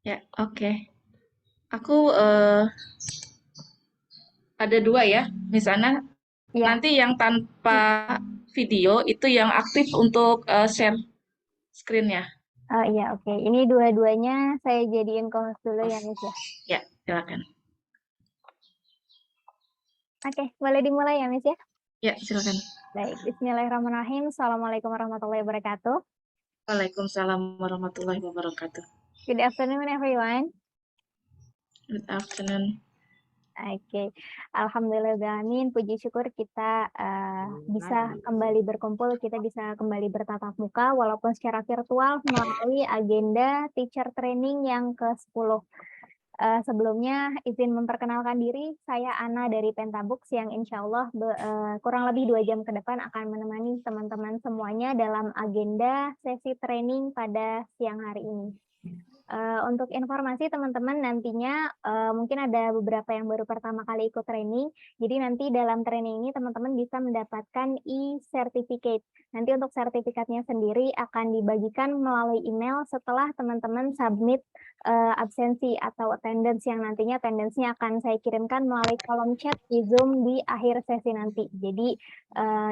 Ya, oke. Aku ada dua ya. Misalnya Iya, nanti yang tanpa video itu yang aktif untuk share screen-nya. iya oke. Ini dua-duanya saya jadiin co-host dulu ya, Miss ya. Ya, silakan. Oke, boleh dimulai ya, Miss ya. Ya, silakan. Baik, Bismillahirrahmanirrahim. Assalamualaikum warahmatullahi wabarakatuh. Waalaikumsalam warahmatullahi wabarakatuh. Good afternoon, everyone. Good afternoon. Oke, Alhamdulillahirrahmanirrahim. Puji syukur kita bisa kembali berkumpul, kita bisa kembali bertatap muka, walaupun secara virtual melalui agenda teacher training yang ke-10. Sebelumnya izin memperkenalkan diri, saya Ana dari Pentabooks yang insya Allah kurang lebih 2 jam ke depan akan menemani teman-teman semuanya dalam agenda sesi training pada siang hari ini. Untuk informasi teman-teman nantinya mungkin ada beberapa yang baru pertama kali ikut training. Jadi nanti dalam training ini teman-teman bisa mendapatkan e-certificate. Nanti untuk sertifikatnya sendiri akan dibagikan melalui email setelah teman-teman submit absensi atau attendance yang nantinya attendance-nya akan saya kirimkan melalui kolom chat di Zoom di akhir sesi nanti. Jadi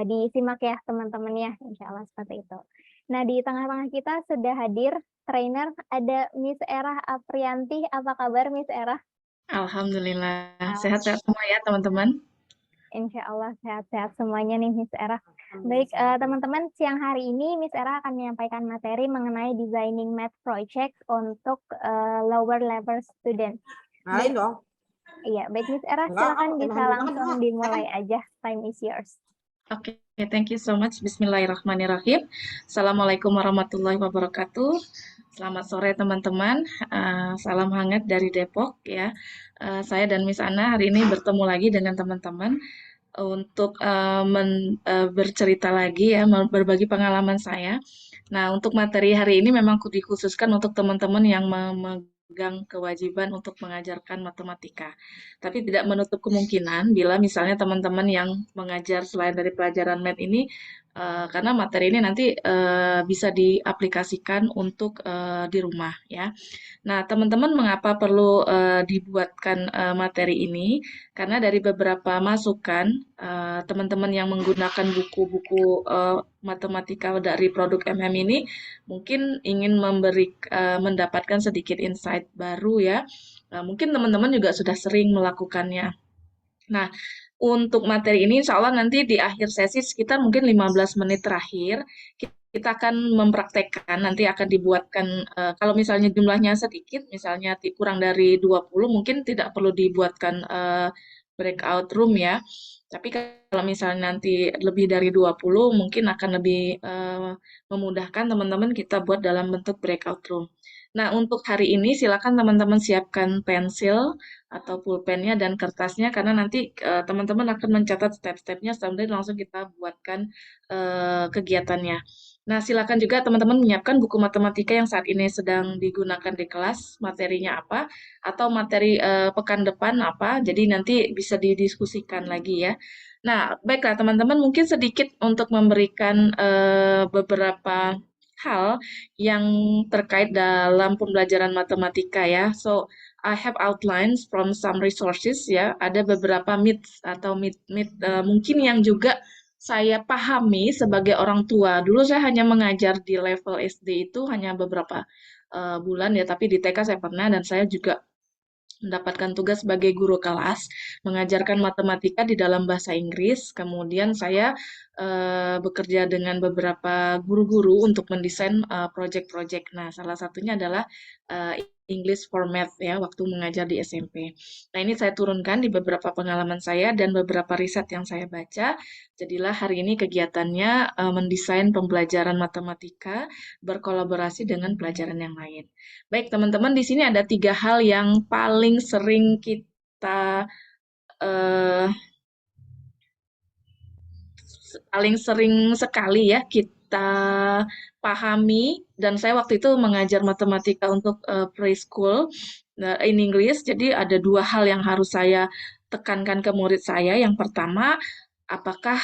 disimak ya teman-teman ya, insya Allah seperti itu. Nah, di tengah-tengah kita sudah hadir trainer, ada Miss Erah Aprianti. Apa kabar Miss Erah? Alhamdulillah. Al- Sehat-sehat semua ya, teman-teman. Insya Allah sehat-sehat semuanya nih Miss Erah. Baik, teman-teman, siang hari ini Miss Erah akan menyampaikan materi mengenai designing math project untuk lower level student. Lain Baik, dong. iya, baik Miss Erah, Enggak, silakan bisa enakan dulu kan langsung enggak. dimulai aja. Time is yours. Oke, thank you so much. Bismillahirrahmanirrahim. Assalamualaikum warahmatullahi wabarakatuh. Selamat sore teman-teman. Salam hangat dari Depok ya. Saya dan Miss Ana hari ini bertemu lagi dengan teman-teman untuk bercerita lagi ya, berbagi pengalaman saya. Nah, untuk materi hari ini memang dikhususkan untuk teman-teman yang memegang kewajiban untuk mengajarkan matematika. Tapi tidak menutup kemungkinan bila misalnya teman-teman yang mengajar selain dari pelajaran math ini, karena materi ini nanti bisa diaplikasikan untuk di rumah ya. Nah, teman-teman mengapa perlu dibuatkan materi ini? Karena dari beberapa masukan teman-teman yang menggunakan buku-buku matematika dari produk MM ini mungkin ingin mendapatkan sedikit insight baru ya. Mungkin teman-teman juga sudah sering melakukannya. Nah, untuk materi ini insya Allah nanti di akhir sesi sekitar mungkin 15 menit terakhir kita akan mempraktekkan, nanti akan dibuatkan, kalau misalnya jumlahnya sedikit, misalnya kurang dari 20 mungkin tidak perlu dibuatkan breakout room ya. Tapi kalau misalnya nanti lebih dari 20 mungkin akan lebih memudahkan teman-teman kita buat dalam bentuk breakout room. Nah, untuk hari ini silakan teman-teman siapkan pensil atau pulpennya dan kertasnya karena nanti teman-teman akan mencatat step-stepnya sambil langsung kita buatkan kegiatannya. Nah, silakan juga teman-teman menyiapkan buku matematika yang saat ini sedang digunakan di kelas, materinya apa, atau materi pekan depan apa, jadi nanti bisa didiskusikan lagi ya. Nah, baiklah teman-teman, mungkin sedikit untuk memberikan beberapa hal yang terkait dalam pembelajaran matematika ya. So, I have outlines from some resources ya. Ada beberapa myths atau myth mungkin yang juga saya pahami sebagai orang tua. Dulu saya hanya mengajar di level SD itu hanya beberapa bulan ya, tapi di TK saya pernah dan saya juga mendapatkan tugas sebagai guru kelas, mengajarkan matematika di dalam bahasa Inggris. Kemudian saya bekerja dengan beberapa guru-guru untuk mendesain project-project. Nah, salah satunya adalah eh, English for Math ya, waktu mengajar di SMP. Nah, ini saya turunkan di beberapa pengalaman saya dan beberapa riset yang saya baca. Jadilah hari ini kegiatannya mendesain pembelajaran matematika berkolaborasi dengan pelajaran yang lain. Baik, teman-teman, di sini ada tiga hal yang eh, paling sering sekali ya kita pahami. Dan saya waktu itu mengajar matematika untuk preschool in English. Jadi ada dua hal yang harus saya tekankan ke murid saya. Yang pertama, apakah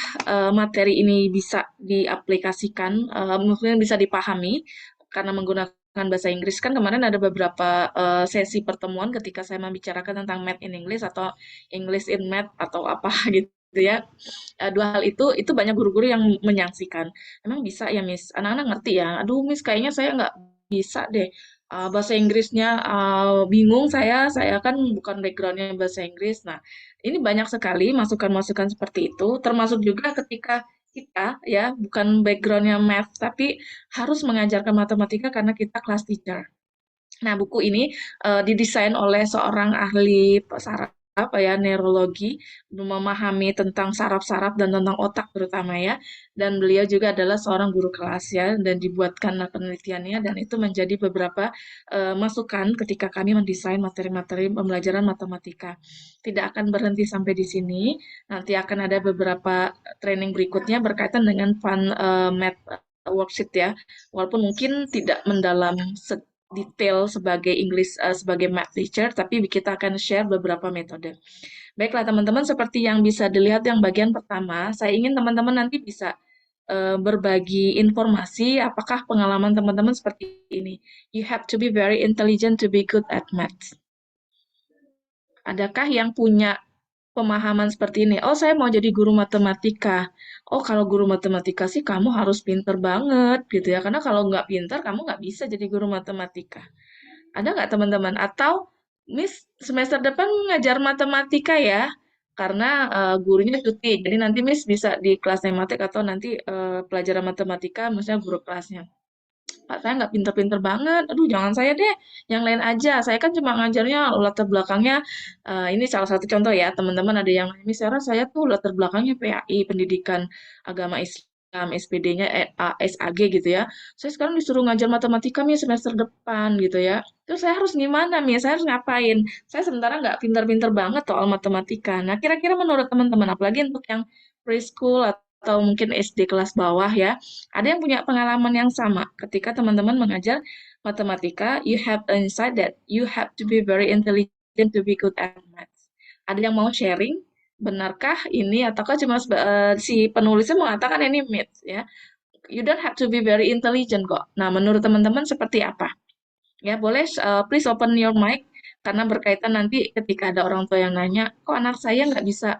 materi ini bisa diaplikasikan, mungkin bisa dipahami karena menggunakan bahasa Inggris kan kemarin ada beberapa sesi pertemuan ketika saya membicarakan tentang Math in English atau English in Math atau apa gitu ya. Dua hal itu banyak guru-guru yang menyaksikan. Emang bisa ya Miss? Anak-anak ngerti ya? Aduh Miss kayaknya saya nggak bisa deh. Bahasa Inggrisnya bingung saya kan bukan backgroundnya bahasa Inggris. Nah, ini banyak sekali masukan-masukan seperti itu, termasuk juga ketika kita ya bukan backgroundnya math tapi harus mengajarkan matematika karena kita kelas teacher. Nah, buku ini didesain oleh seorang ahli saraf apa ya neurologi, memahami tentang saraf-saraf dan tentang otak terutama ya. Dan beliau juga adalah seorang guru kelas ya dan dibuatkanlah penelitiannya dan itu menjadi beberapa masukan ketika kami mendesain materi-materi pembelajaran matematika. Tidak akan berhenti sampai di sini. Nanti akan ada beberapa training berikutnya berkaitan dengan fun math worksheet ya. Walaupun mungkin tidak mendalam detail sebagai English sebagai math teacher, tapi kita akan share beberapa metode. Baiklah teman-teman, seperti yang bisa dilihat yang bagian pertama, saya ingin teman-teman nanti bisa berbagi informasi apakah pengalaman teman-teman seperti ini. You have to be very intelligent to be good at math. Adakah yang punya pemahaman seperti ini? Oh, saya mau jadi guru matematika. Oh, kalau guru matematika sih kamu harus pinter banget gitu ya. Karena kalau nggak pinter, kamu nggak bisa jadi guru matematika. Ada nggak teman-teman? Atau Miss semester depan ngajar matematika ya? Karena gurunya cuti. Jadi nanti Miss bisa di kelas tematik atau nanti pelajaran matematika, misalnya guru kelasnya. Pak, saya nggak pinter-pinter banget. Aduh, jangan saya deh. Yang lain aja. Saya kan cuma ngajarnya latar belakangnya. Ini salah satu contoh ya, teman-teman ada yang, Miss Sarah, saya tuh latar belakangnya PAI, Pendidikan Agama Islam, SPD-nya SAG gitu ya. Saya sekarang disuruh ngajar matematika nih semester depan gitu ya. Terus saya harus gimana, Miss? Saya harus ngapain? Saya sementara nggak pinter-pinter banget soal matematika. Nah, kira-kira menurut teman-teman, apalagi untuk yang preschool atau mungkin SD kelas bawah ya, ada yang punya pengalaman yang sama ketika teman-teman mengajar matematika, you have an insight that you have to be very intelligent to be good at math. Ada yang mau sharing? Benarkah ini ataukah cuma si penulisnya mengatakan ini myth ya? You don't have to be very intelligent kok. Nah, menurut teman-teman seperti apa? Ya, boleh please open your mic karena berkaitan nanti ketika ada orang tua yang nanya, kok anak saya nggak bisa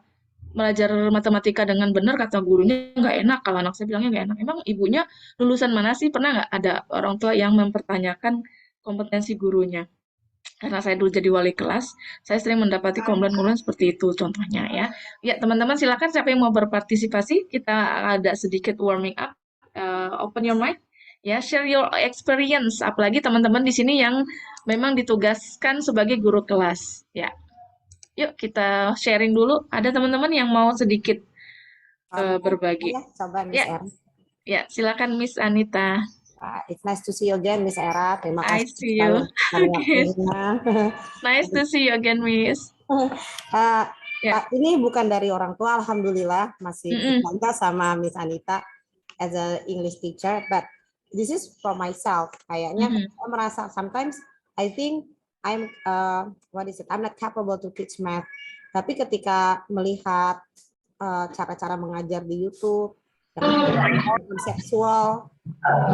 belajar matematika dengan benar kata gurunya nggak enak kalau anak saya bilangnya nggak enak. Emang ibunya lulusan mana sih? Pernah nggak ada orang tua yang mempertanyakan kompetensi gurunya? Karena saya dulu jadi wali kelas, saya sering mendapati komplain-komplain seperti itu contohnya ya. Ya teman-teman silakan siapa yang mau berpartisipasi, kita ada sedikit warming up. Open your mic. Ya, share your experience. Apalagi teman-teman di sini yang memang ditugaskan sebagai guru kelas. Ya, yuk kita sharing dulu. Ada teman-teman yang mau sedikit Mungkin berbagi. ya, coba Miss Ya, Era. ya, silakan Miss Anita. It's nice to see you again, Miss Era. Terima I kasih see sekali you. sekali Okay. waktunya. Nice to see you again, Miss. Ya. Ini bukan dari orang tua, alhamdulillah masih Mm-mm. bangga sama Miss Anita as a English teacher. But this is for myself. Kayaknya saya merasa sometimes I think I'm not capable to teach math. Tapi ketika melihat cara-cara mengajar di YouTube yang konseptual,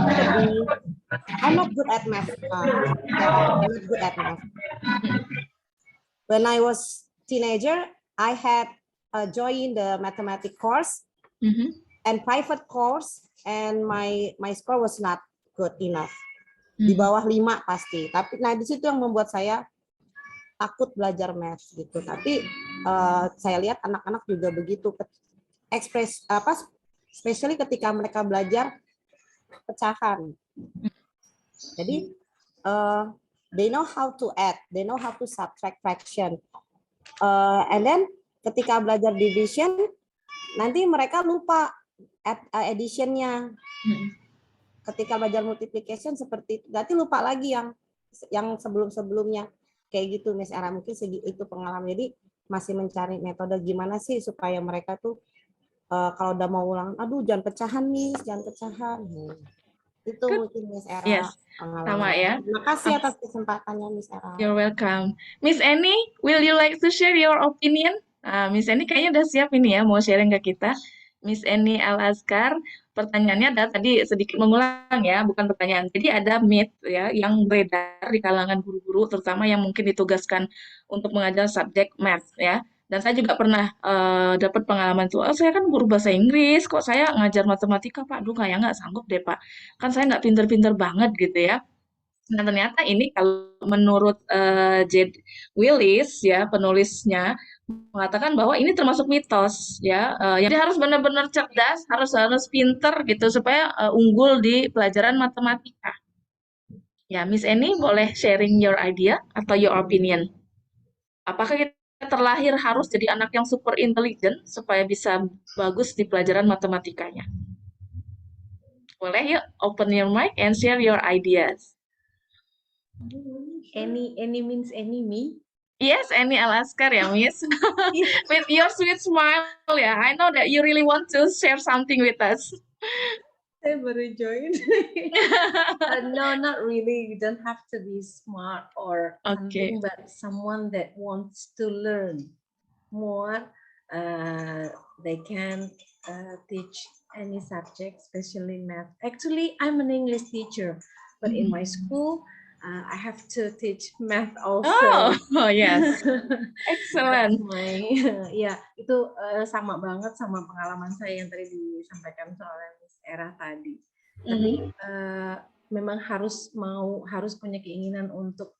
jadi I'm not good at math. I'm not good at math. When I was teenager, I had joined the mathematics course and private course, and my score was not good enough. Di bawah 5 pasti. Tapi nah di situ yang membuat saya takut belajar math gitu. Tapi saya lihat anak-anak juga begitu especially ketika mereka belajar pecahan. Jadi they know how to add, they know how to subtract fraction. And then ketika belajar division, nanti mereka lupa addition-nya. Ketika belajar multiplication seperti itu, berarti lupa lagi yang sebelum-sebelumnya. Kayak gitu, Miss Era. Mungkin itu pengalaman. Jadi masih mencari metode gimana sih supaya mereka tuh kalau udah mau ulang, aduh jangan pecahan, Miss, jangan pecahan. Itu mungkin Miss Era. Yes, sama ya. Terima kasih atas kesempatannya, Miss Era. You're welcome. Miss Annie, will you like to share your opinion? Miss Annie kayaknya udah siap ini ya, mau sharing ke kita. Miss Eni Al-Azkar. Pertanyaannya adalah tadi sedikit mengulang ya, bukan pertanyaan. Jadi ada myth ya yang beredar di kalangan guru-guru, terutama yang mungkin ditugaskan untuk mengajar subjek math ya. Dan saya juga pernah dapat pengalaman tuh, oh, saya kan guru bahasa Inggris, kok saya ngajar matematika, Pak? Aduh, kayak nggak sanggup deh, Pak. Kan saya nggak pinter-pinter banget gitu ya. Nah, ternyata ini kalau menurut Jed Willis ya penulisnya mengatakan bahwa ini termasuk mitos ya. Jadi harus benar-benar cerdas, harus harus pinter gitu supaya unggul di pelajaran matematika. Ya, Miss Eni boleh sharing your idea atau your opinion. Apakah kita terlahir harus jadi anak yang super intelligent supaya bisa bagus di pelajaran matematikanya? Boleh yuk open your mic and share your ideas. Any means enemy. Yes, Eni Al-Azkar ya, Miss. With your sweet smile ya, I know that you really want to share something with us. Saya baru join. No, not really. You don't have to be smart or Okay. something, but someone that wants to learn more. They can teach any subject, especially math. Actually, I'm an English teacher, but in my school, I have to teach math also. Oh yes, excellent. Ya, itu sama banget sama pengalaman saya yang tadi disampaikan oleh Miss Era tadi. Tapi memang harus punya keinginan untuk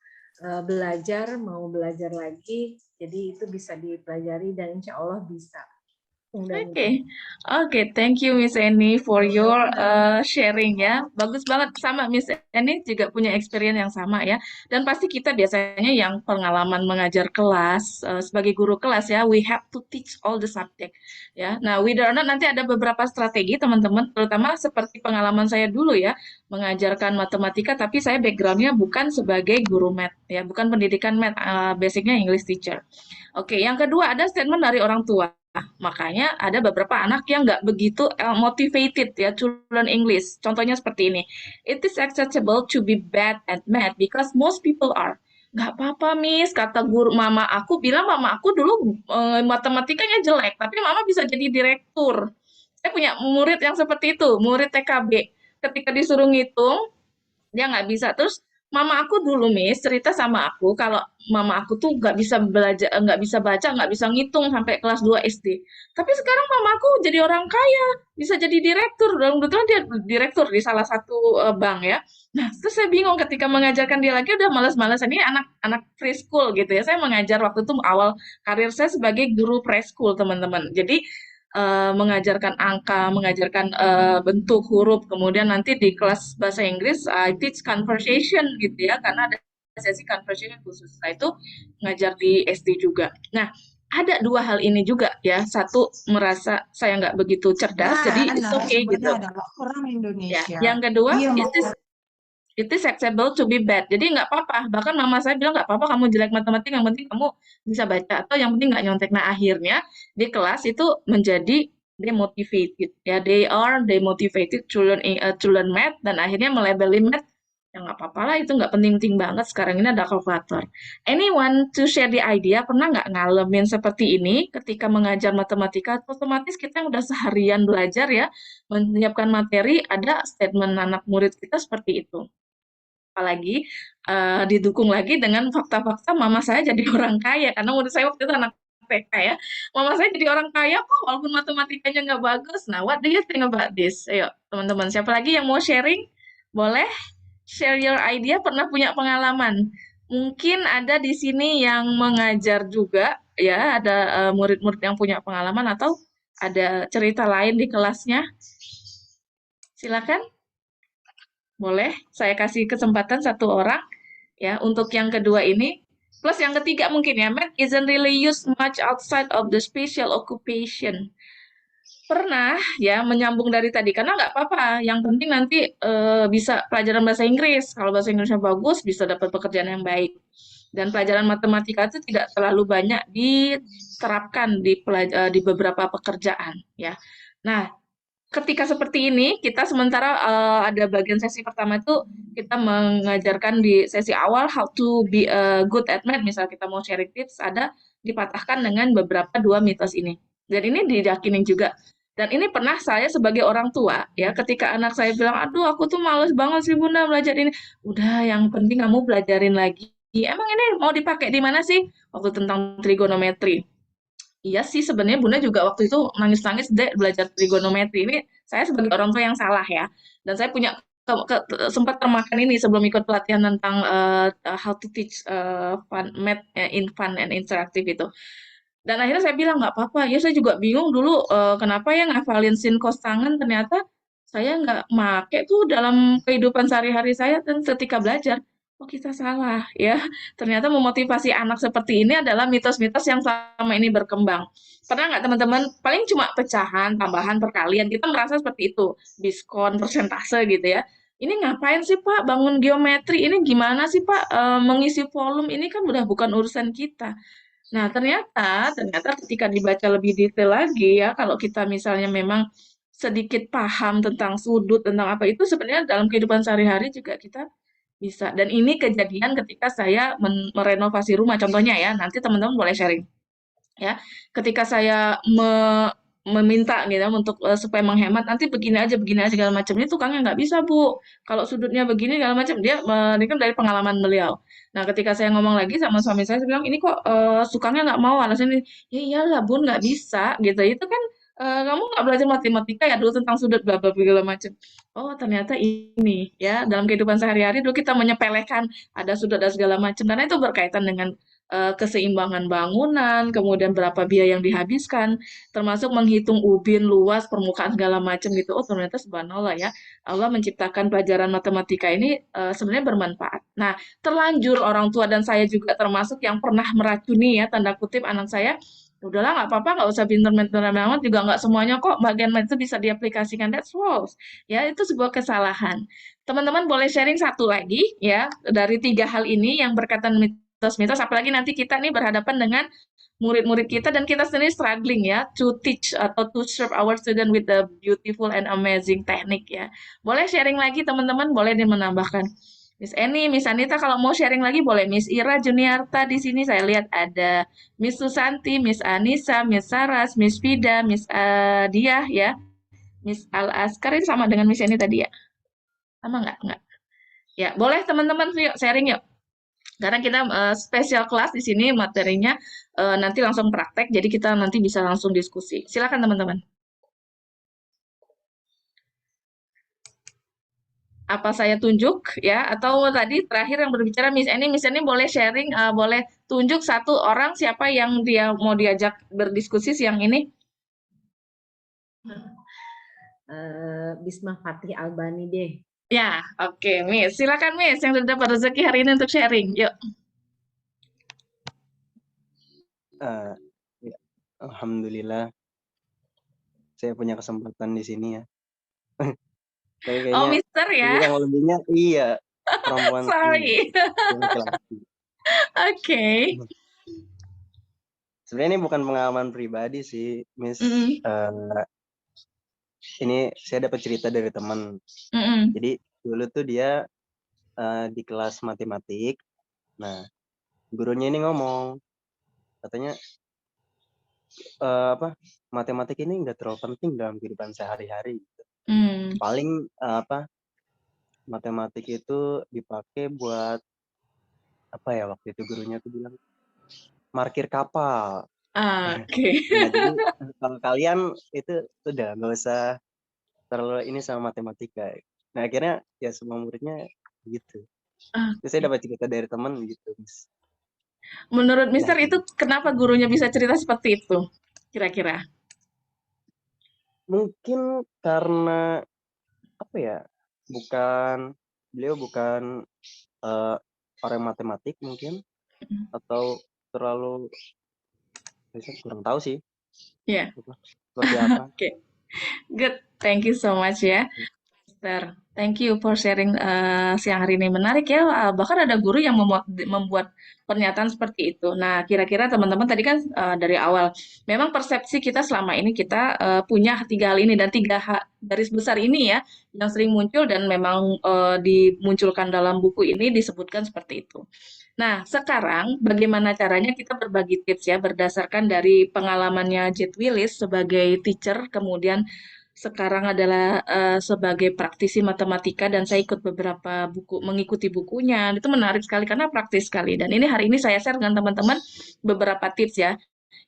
mau belajar lagi. Jadi itu bisa dipelajari dan insya Allah bisa. Oke, thank you Miss Eni for your sharing ya. Bagus banget, sama Miss Eni juga punya experience yang sama ya. Dan pasti kita biasanya yang pengalaman mengajar kelas sebagai guru kelas ya, we have to teach all the subject ya. Nah, whether or not nanti ada beberapa strategi teman-teman, terutama seperti pengalaman saya dulu ya, mengajarkan matematika, tapi saya backgroundnya bukan sebagai guru math ya, bukan pendidikan math, basicnya English teacher. Oke, yang kedua ada statement dari orang tua. Makanya ada beberapa anak yang nggak begitu motivated ya to learn English. Contohnya seperti ini. It is acceptable to be bad at math because most people are. Nggak apa-apa, Miss. Kata guru mama aku bilang mama aku dulu matematikanya jelek, tapi mama bisa jadi direktur. Saya punya murid yang seperti itu, murid TKB. Ketika disuruh ngitung, dia nggak bisa. Terus mama aku dulu Miss cerita sama aku kalau mama aku tuh nggak bisa belajar, nggak bisa baca, nggak bisa ngitung sampai kelas 2 SD. Tapi sekarang mama aku jadi orang kaya, bisa jadi direktur. Dan kebetulan dia direktur di salah satu bank ya. Nah, terus saya bingung ketika mengajarkan dia lagi udah malas-malasan. Ini anak preschool gitu ya. Saya mengajar waktu itu awal karir saya sebagai guru preschool, teman-teman. Jadi mengajarkan angka, mengajarkan bentuk huruf, kemudian nanti di kelas bahasa Inggris I teach conversation gitu ya, karena ada sesi conversation khusus. Nah itu ngajar di SD juga. Nah ada dua hal ini juga ya. Satu merasa saya nggak begitu cerdas, jadi it's okay gitu. Adalah orang Indonesia. Ya. Yang kedua, it is acceptable to be bad. Jadi nggak apa-apa. Bahkan mama saya bilang nggak apa-apa kamu jelek matematika, yang penting kamu bisa baca atau yang penting nggak nyontek. Nah akhirnya di kelas itu menjadi demotivated ya. They are demotivated to learn math dan akhirnya melabeli math yang nggak apa-apa lah, itu nggak penting-penting banget. Sekarang ini ada kalkulator. Anyone to share the idea, pernah nggak ngalamin seperti ini ketika mengajar matematika? Otomatis kita yang udah seharian belajar ya menyiapkan materi, ada statement anak murid kita seperti itu. Apalagi didukung lagi dengan fakta-fakta mama saya jadi orang kaya, karena menurut saya waktu itu anak TK ya, mama saya jadi orang kaya kok walaupun matematikanya nggak bagus. Nah, what do you think about this? Ayo teman-teman, siapa lagi yang mau sharing? Boleh share your idea, pernah punya pengalaman. Mungkin ada di sini yang mengajar juga ya, ada murid-murid yang punya pengalaman atau ada cerita lain di kelasnya. Silakan. Boleh, saya kasih kesempatan satu orang ya untuk yang kedua ini. Plus yang ketiga mungkin ya, math isn't really used much outside of the special occupation. Pernah ya menyambung dari tadi, karena nggak apa-apa. Yang penting nanti bisa pelajaran bahasa Inggris. Kalau bahasa Inggrisnya bagus, bisa dapat pekerjaan yang baik. Dan pelajaran matematika itu tidak terlalu banyak diterapkan di beberapa pekerjaan ya. Nah, ketika seperti ini, kita sementara ada bagian sesi pertama itu kita mengajarkan di sesi awal how to be good at math. Misal kita mau sharing tips, ada dipatahkan dengan beberapa dua mitos ini. Dan ini diyakini juga Dan ini pernah saya sebagai orang tua, ya, ketika anak saya bilang, aduh aku tuh males banget sih Bunda belajar ini. Udah, yang penting kamu belajarin lagi. Emang ini mau dipakai di mana sih? Waktu tentang trigonometri. Iya sih, sebenarnya Bunda juga waktu itu nangis-nangis deh belajar trigonometri. Ini saya sebagai orang tua yang salah ya. Dan saya punya sempat termakan ini sebelum ikut pelatihan tentang how to teach fun math in fun and interactive itu. Dan akhirnya saya bilang nggak apa-apa. Ya saya juga bingung dulu kenapa ya ngafalin sin cos tangen ternyata saya nggak make tuh dalam kehidupan sehari-hari saya dan ketika belajar. Oh kita salah ya. Ternyata memotivasi anak seperti ini adalah mitos-mitos yang selama ini berkembang. Pernah nggak teman-teman? Paling cuma pecahan, tambahan, perkalian. Kita merasa seperti itu. Diskon, persentase gitu ya. Ini ngapain sih Pak bangun geometri? Ini gimana sih Pak mengisi volume? Ini kan udah bukan urusan kita. Nah, ternyata ketika dibaca lebih detail lagi ya, kalau kita misalnya memang sedikit paham tentang sudut, tentang apa itu sebenarnya dalam kehidupan sehari-hari juga kita bisa. Dan ini kejadian ketika saya merenovasi rumah, contohnya ya, nanti teman-teman boleh sharing ya. Ketika saya meminta gitu ya, untuk supaya menghemat nanti begini aja segala macam ini tukangnya nggak bisa Bu kalau sudutnya begini segala macam dia ini kan dari pengalaman beliau. Nah ketika saya ngomong lagi sama suami saya bilang ini kok tukangnya nggak mau alasan ini ya iyalah Bun nggak bisa gitu itu kan kamu nggak belajar matematika ya dulu tentang sudut bla bla bla segala macam. Oh ternyata ini ya dalam kehidupan sehari-hari dulu kita menyepelekan ada sudut dan segala macam karena itu berkaitan dengan keseimbangan bangunan, kemudian berapa biaya yang dihabiskan, termasuk menghitung ubin, luas, permukaan segala macam gitu. Oh, ternyata subhanallah ya, Allah menciptakan pelajaran matematika ini sebenarnya bermanfaat. Nah, terlanjur orang tua dan saya juga termasuk yang pernah meracuni ya, tanda kutip anak saya, udahlah nggak apa-apa, nggak usah pinter-pinter banget, juga nggak semuanya kok bagian itu bisa diaplikasikan. That's false. Ya, itu sebuah kesalahan. Teman-teman boleh sharing satu lagi ya, dari tiga hal ini yang berkaitan mitos-mitos, apalagi nanti kita nih berhadapan dengan murid-murid kita dan kita sendiri struggling ya to teach atau to serve our student with the beautiful and amazing technique ya. Boleh sharing lagi teman-teman, boleh menambahkan. Miss Eni, Miss Anita kalau mau sharing lagi boleh. Miss Ira Juniarta di sini saya lihat ada Miss Susanti, Miss Anissa, Miss Saras, Miss Fida, Miss Diah ya, Miss Al Askar ini sama dengan Miss Eni tadi ya. Sama nggak? Nggak. Ya, boleh teman-teman yuk sharing yuk. Karena kita spesial kelas di sini materinya nanti langsung praktek, jadi kita nanti bisa langsung diskusi. Silakan teman-teman. Apa saya tunjuk ya? Atau tadi terakhir yang berbicara Miss Eni boleh sharing, boleh tunjuk satu orang siapa yang dia mau diajak berdiskusi siang ini? Bisma Fatih Albani deh. Ya, oke, Miss. Silakan Miss yang sudah dapat rezeki hari ini untuk sharing. Yuk. Ya, alhamdulillah saya punya kesempatan di sini ya. Tapi Oh, kayaknya Mister ya. yang lebihnya iya perempuan Sorry. laki-laki. Oke. Sebenarnya ini bukan pengalaman pribadi sih, Miss. Ini saya dapat cerita dari teman. Jadi dulu tuh dia di kelas matematik. Nah, gurunya ini ngomong, katanya matematik ini nggak terlalu penting dalam kehidupan sehari-hari. Paling matematik itu dipakai buat apa ya, waktu itu gurunya tuh bilang markir kapal. Oke. Nah, jadi kalau kalian itu udah nggak usah terlalu ini sama matematika. Nah akhirnya ya semua muridnya gitu. Terus saya dapat cerita dari teman gitu, Miss. Menurut Mister itu kenapa gurunya bisa cerita seperti itu? Kira-kira? Mungkin karena apa ya? Beliau bukan orang matematik mungkin, atau terlalu kurang tahu sih. Ya. Seperti apa? Oke. Good. Thank you so much ya, Mister. Thank you for sharing siang hari ini. Menarik ya, bahkan ada guru yang membuat pernyataan seperti itu. Nah, kira-kira teman-teman tadi kan dari awal, memang persepsi kita selama ini kita punya 3 hal ini dan 3 garis besar ini ya, yang sering muncul dan memang dimunculkan dalam buku ini disebutkan seperti itu. Nah, sekarang bagaimana caranya kita berbagi tips ya, berdasarkan dari pengalamannya Jet Willis sebagai teacher, kemudian sekarang adalah sebagai praktisi matematika dan saya ikut beberapa buku, mengikuti bukunya. Itu menarik sekali karena praktis sekali. Dan ini hari ini saya share dengan teman-teman beberapa tips ya.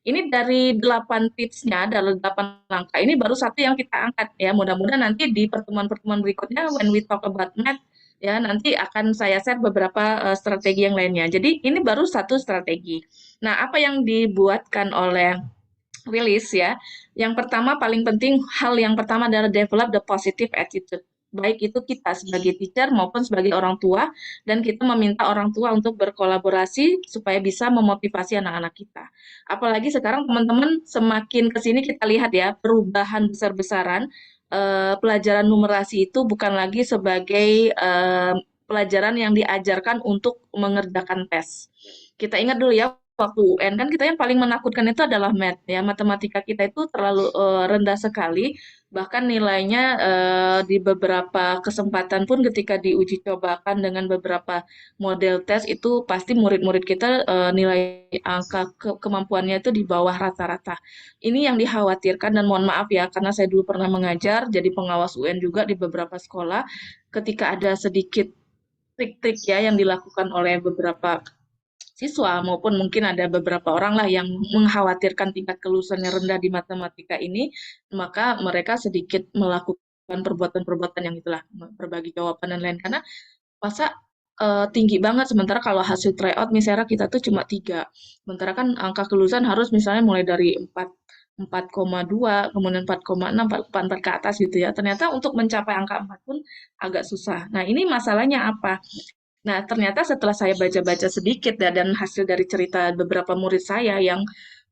Ini dari 8 tipsnya, dari 8 langkah. Ini baru satu yang kita angkat ya. Mudah-mudahan nanti di pertemuan-pertemuan berikutnya when we talk about math ya nanti akan saya share beberapa strategi yang lainnya. Jadi ini baru satu strategi. Nah, apa yang dibuatkan oleh Willis ya. Yang pertama paling penting hal yang pertama adalah develop the positive attitude. Baik itu kita sebagai teacher maupun sebagai orang tua dan kita meminta orang tua untuk berkolaborasi supaya bisa memotivasi anak-anak kita. Apalagi sekarang teman-teman semakin ke sini kita lihat ya perubahan besar-besaran pelajaran numerasi itu bukan lagi sebagai pelajaran yang diajarkan untuk mengerjakan tes. Kita ingat dulu ya waktu UN kan kita yang paling menakutkan itu adalah math ya matematika kita itu terlalu rendah sekali bahkan nilainya di beberapa kesempatan pun ketika diuji cobakan dengan beberapa model tes itu pasti murid-murid kita nilai angka kemampuannya itu di bawah rata-rata. Ini yang dikhawatirkan dan mohon maaf ya karena saya dulu pernah mengajar jadi pengawas UN juga di beberapa sekolah ketika ada sedikit trik-trik ya yang dilakukan oleh beberapa siswa maupun mungkin ada beberapa orang lah yang mengkhawatirkan tingkat kelulusannya rendah di matematika ini, maka mereka sedikit melakukan perbuatan-perbuatan yang itulah, berbagi jawaban dan lain karena masa tinggi banget sementara kalau hasil tryout misalnya kita tuh cuma 3. Sementara kan angka kelulusan harus misalnya mulai dari 4,2, kemudian 4,6, 4 ke atas gitu ya. Ternyata untuk mencapai angka 4 pun agak susah. Nah, ini masalahnya apa? Nah, ternyata setelah saya baca-baca sedikit ya, dan hasil dari cerita beberapa murid saya yang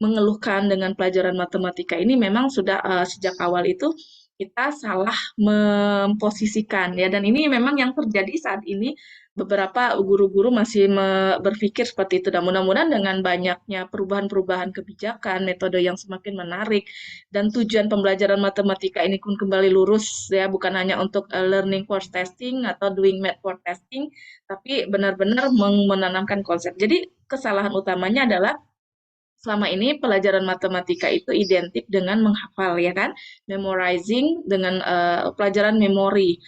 mengeluhkan dengan pelajaran matematika ini memang sudah sejak awal itu kita salah memposisikan ya dan ini memang yang terjadi saat ini beberapa guru-guru masih berpikir seperti itu dan mudah-mudahan dengan banyaknya perubahan-perubahan kebijakan metode yang semakin menarik dan tujuan pembelajaran matematika ini pun kembali lurus ya bukan hanya untuk learning for testing atau doing math for testing tapi benar-benar menanamkan konsep. Jadi kesalahan utamanya adalah selama ini pelajaran matematika itu identik dengan menghafal ya kan, memorizing dengan pelajaran memori.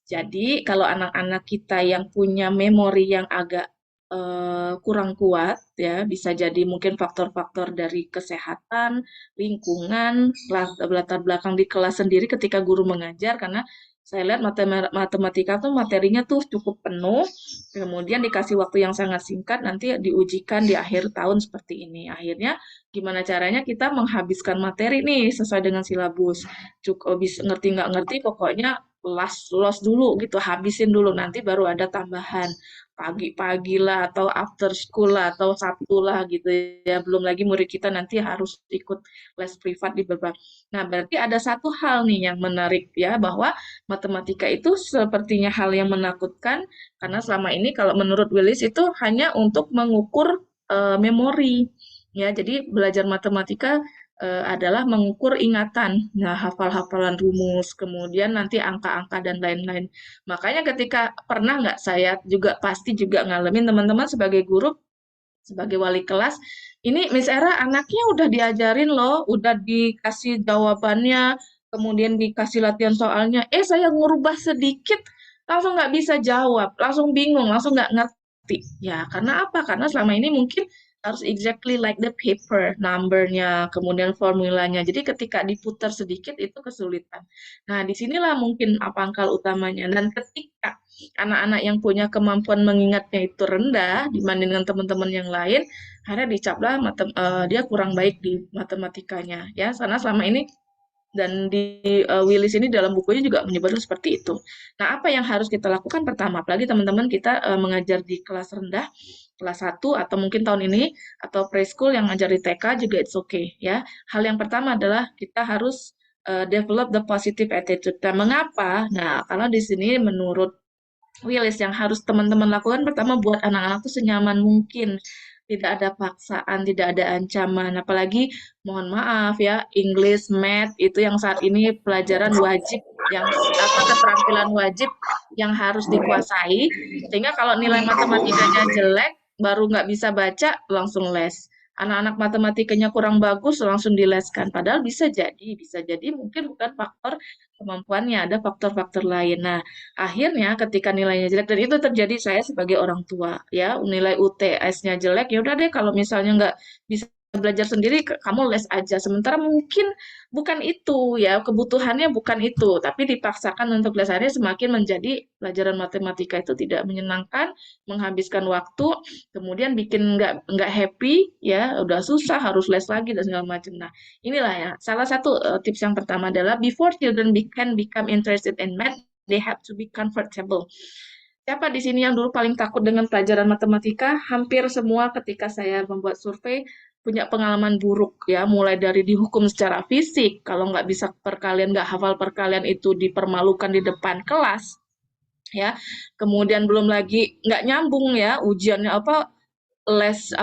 Jadi kalau anak-anak kita yang punya memori yang agak kurang kuat ya, bisa jadi mungkin faktor-faktor dari kesehatan, lingkungan, latar belakang di kelas sendiri ketika guru mengajar karena saya lihat matematika tuh materinya tuh cukup penuh, kemudian dikasih waktu yang sangat singkat, nanti diujikan di akhir tahun seperti ini. Akhirnya gimana caranya kita menghabiskan materi nih sesuai dengan silabus. Cukup bisa ngerti nggak ngerti, pokoknya los dulu gitu, habisin dulu, nanti baru ada tambahan pagi-pagi lah atau after school lah atau Sabtu lah gitu ya. Belum lagi murid kita nanti harus ikut les privat di beberapa. Nah, berarti ada satu hal nih yang menarik ya bahwa matematika itu sepertinya hal yang menakutkan karena selama ini kalau menurut Willis itu hanya untuk mengukur memori. Ya, jadi belajar matematika adalah mengukur ingatan. Nah, hafal-hafalan rumus, kemudian nanti angka-angka dan lain-lain. Makanya ketika pernah nggak saya juga pasti juga ngalamin teman-teman sebagai guru, sebagai wali kelas, ini Miss Era anaknya udah diajarin loh, udah dikasih jawabannya, kemudian dikasih latihan soalnya, saya ngubah sedikit, langsung nggak bisa jawab, langsung bingung, langsung nggak ngerti. Ya, karena apa? Karena selama ini mungkin harus exactly like the paper, numbernya, kemudian formulanya. Jadi ketika diputar sedikit itu kesulitan. Nah, disinilah mungkin pangkal utamanya. Dan ketika anak-anak yang punya kemampuan mengingatnya itu rendah dibandingkan teman-teman yang lain, akhirnya dicaplah dia kurang baik di matematikanya. Ya, karena selama ini dan di Willis ini dalam bukunya juga menyebutkan seperti itu. Nah, apa yang harus kita lakukan pertama? Apalagi teman-teman kita mengajar di kelas rendah, kelas 1 atau mungkin tahun ini atau preschool yang ngajar di TK juga it's okay ya. Hal yang pertama adalah kita harus develop the positive attitude. Nah, mengapa? Nah, karena di sini menurut Willis yang harus teman-teman lakukan pertama buat anak-anak tuh senyaman mungkin. Tidak ada paksaan, tidak ada ancaman. Apalagi mohon maaf ya, English, Math itu yang saat ini pelajaran wajib yang keterampilan wajib yang harus dikuasai. Sehingga kalau nilai matematikanya jelek, baru nggak bisa baca, langsung les. Anak-anak matematikanya kurang bagus, langsung dileskan. Padahal bisa jadi mungkin bukan faktor kemampuannya, ada faktor-faktor lain. Nah, akhirnya ketika nilainya jelek dan itu terjadi saya sebagai orang tua ya nilai UTS-nya jelek ya udah deh kalau misalnya nggak bisa belajar sendiri kamu les aja sementara mungkin bukan itu ya kebutuhannya bukan itu tapi dipaksakan untuk les akhirnya semakin menjadi pelajaran matematika itu tidak menyenangkan menghabiskan waktu kemudian bikin nggak happy ya udah susah harus les lagi dan segala macam. Nah inilah ya salah satu tips yang pertama adalah before children can become interested in math they have to be comfortable. Siapa di sini yang dulu paling takut dengan pelajaran matematika? Hampir semua ketika saya membuat survei punya pengalaman buruk ya, mulai dari dihukum secara fisik, kalau nggak bisa perkalian, nggak hafal perkalian itu dipermalukan di depan kelas, ya. Kemudian belum lagi nggak nyambung ya, ujiannya apa les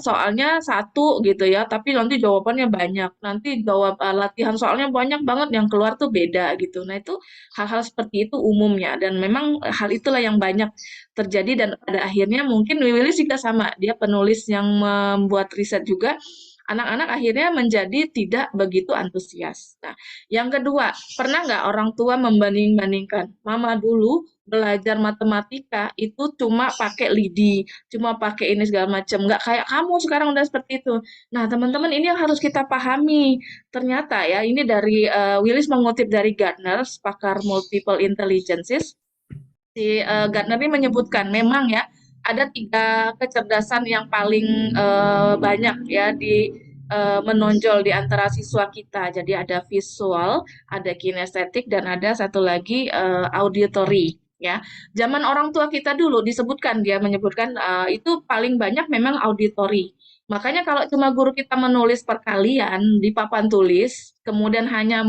soalnya satu gitu ya, tapi nanti jawabannya banyak. Nanti latihan soalnya banyak banget yang keluar tuh beda gitu. Nah, itu hal-hal seperti itu umumnya dan memang hal itulah yang banyak terjadi dan pada akhirnya mungkin Willis juga sama. Dia penulis yang membuat riset juga. Anak-anak akhirnya menjadi tidak begitu antusias. Nah, yang kedua, pernah nggak orang tua membanding-bandingkan? Mama dulu belajar matematika itu cuma pakai lidi, cuma pakai ini segala macam. Nggak kayak kamu sekarang udah seperti itu. Nah, teman-teman ini yang harus kita pahami. Ternyata ya, ini dari Willis mengutip dari Gartner, pakar multiple intelligences. Si Gartner ini menyebutkan memang ya ada 3 kecerdasan yang paling banyak ya menonjol di antara siswa kita. Jadi ada visual, ada kinestetik, dan ada satu lagi auditory. Ya, zaman orang tua kita dulu disebutkan dia menyebutkan itu paling banyak memang auditory. Makanya kalau cuma guru kita menulis perkalian di papan tulis, kemudian hanya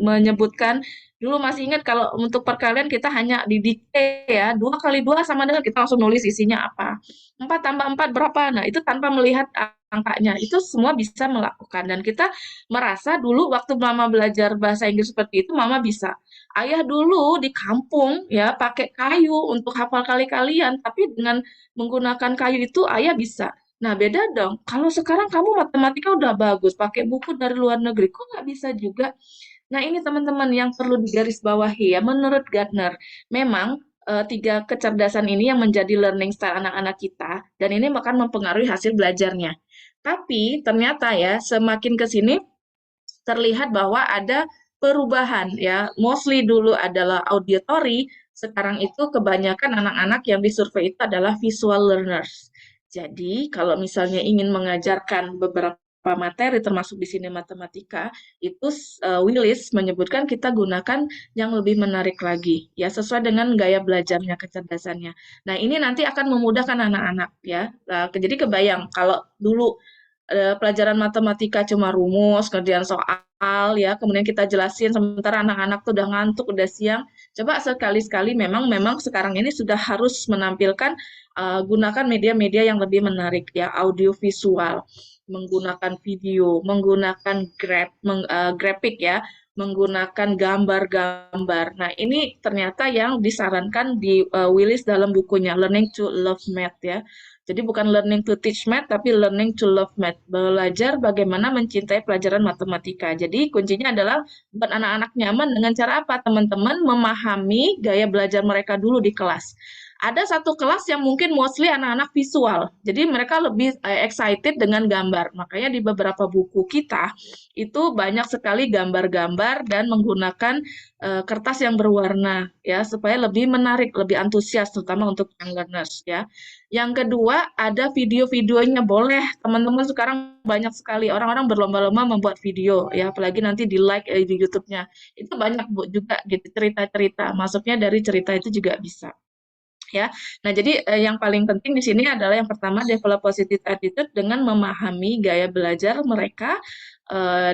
menyebutkan dulu masih ingat kalau untuk perkalian kita hanya didikte ya 2 kali 2 sama dengan kita langsung nulis isinya apa 4 tambah 4 berapa nah itu tanpa melihat angkanya itu semua bisa melakukan dan kita merasa dulu waktu mama belajar bahasa Inggris seperti itu mama bisa ayah dulu di kampung ya pakai kayu untuk hafal kali-kalian tapi dengan menggunakan kayu itu ayah bisa. Nah beda dong kalau sekarang kamu matematika udah bagus pakai buku dari luar negeri kok nggak bisa juga. Nah, ini teman-teman yang perlu digarisbawahi ya. Menurut Gartner, memang 3 kecerdasan ini yang menjadi learning style anak-anak kita, dan ini akan mempengaruhi hasil belajarnya. Tapi ternyata ya, semakin ke sini terlihat bahwa ada perubahan ya. Mostly dulu adalah auditory, sekarang itu kebanyakan anak-anak yang disurvei itu adalah visual learners. Jadi, kalau misalnya ingin mengajarkan beberapa materi termasuk di sini matematika, itu Willis menyebutkan kita gunakan yang lebih menarik lagi ya sesuai dengan gaya belajarnya kecerdasannya. Nah, ini nanti akan memudahkan anak-anak ya. Jadi kebayang kalau dulu pelajaran matematika cuma rumus, kerjaan soal ya, kemudian kita jelasin sementara anak-anak tuh udah ngantuk, udah siang. Coba sekali-sekali memang sekarang ini sudah harus menampilkan gunakan media-media yang lebih menarik ya, audio visual, menggunakan video, menggunakan grafik ya, menggunakan gambar-gambar. Nah, ini ternyata yang disarankan di Willis dalam bukunya Learning to Love Math ya. Jadi bukan learning to teach math, tapi learning to love math. Belajar bagaimana mencintai pelajaran matematika. Jadi kuncinya adalah buat anak-anak nyaman dengan cara apa? Teman-teman memahami gaya belajar mereka dulu di kelas. Ada satu kelas yang mungkin mostly anak-anak visual. Jadi mereka lebih excited dengan gambar. Makanya di beberapa buku kita itu banyak sekali gambar-gambar dan menggunakan kertas yang berwarna ya supaya lebih menarik, lebih antusias terutama untuk young learners ya. Yang kedua, ada video-videonya boleh. Teman-teman sekarang banyak sekali orang-orang berlomba-lomba membuat video ya, apalagi nanti di-like di YouTube-nya. Itu banyak Bu juga gitu cerita-cerita. Masuknya dari cerita itu juga bisa. Ya. Nah, jadi yang paling penting di sini adalah yang pertama develop positive attitude dengan memahami gaya belajar mereka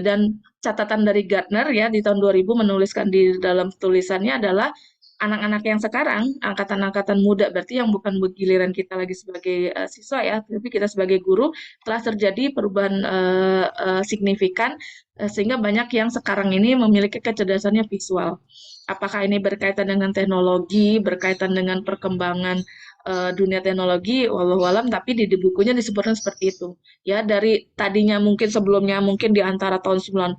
dan catatan dari Gartner ya di tahun 2000 menuliskan di dalam tulisannya adalah anak-anak yang sekarang, angkatan-angkatan muda, berarti yang bukan giliran kita lagi sebagai siswa ya, tapi kita sebagai guru, telah terjadi perubahan signifikan, sehingga banyak yang sekarang ini memiliki kecerdasannya visual. Apakah ini berkaitan dengan teknologi, berkaitan dengan perkembangan dunia teknologi, wallahu alam, tapi di bukunya disebutkan seperti itu. Ya, dari tadinya mungkin sebelumnya mungkin di antara tahun 90,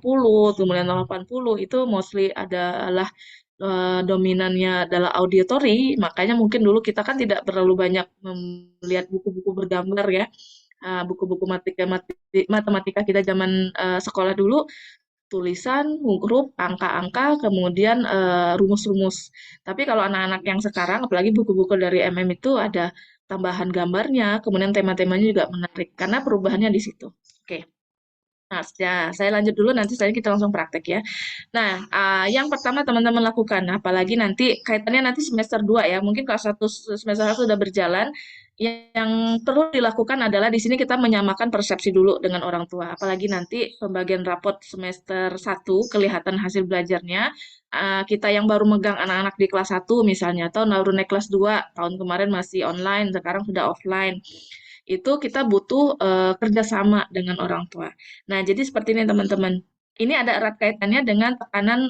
kemudian 80, itu mostly adalah dominannya adalah auditory, makanya mungkin dulu kita kan tidak terlalu banyak melihat buku-buku bergambar ya, buku-buku matematika kita zaman sekolah dulu, tulisan, huruf, angka-angka, kemudian rumus-rumus. Tapi kalau anak-anak yang sekarang, apalagi buku-buku dari MM itu ada tambahan gambarnya, kemudian tema-temanya juga menarik, karena perubahannya di situ. Oke. Nah, ya, saya lanjut dulu, nanti kita langsung praktek ya. Nah, yang pertama teman-teman lakukan, apalagi nanti kaitannya nanti semester 2 ya, mungkin kalau semester 1 sudah berjalan, yang perlu dilakukan adalah di sini kita menyamakan persepsi dulu dengan orang tua. Apalagi nanti pembagian rapot semester 1 kelihatan hasil belajarnya, kita yang baru megang anak-anak di kelas 1 misalnya, atau baru naik kelas 2, tahun kemarin masih online, sekarang sudah offline. Itu kita butuh kerjasama dengan orang tua. Nah, jadi seperti ini teman-teman. Ini ada erat kaitannya dengan tekanan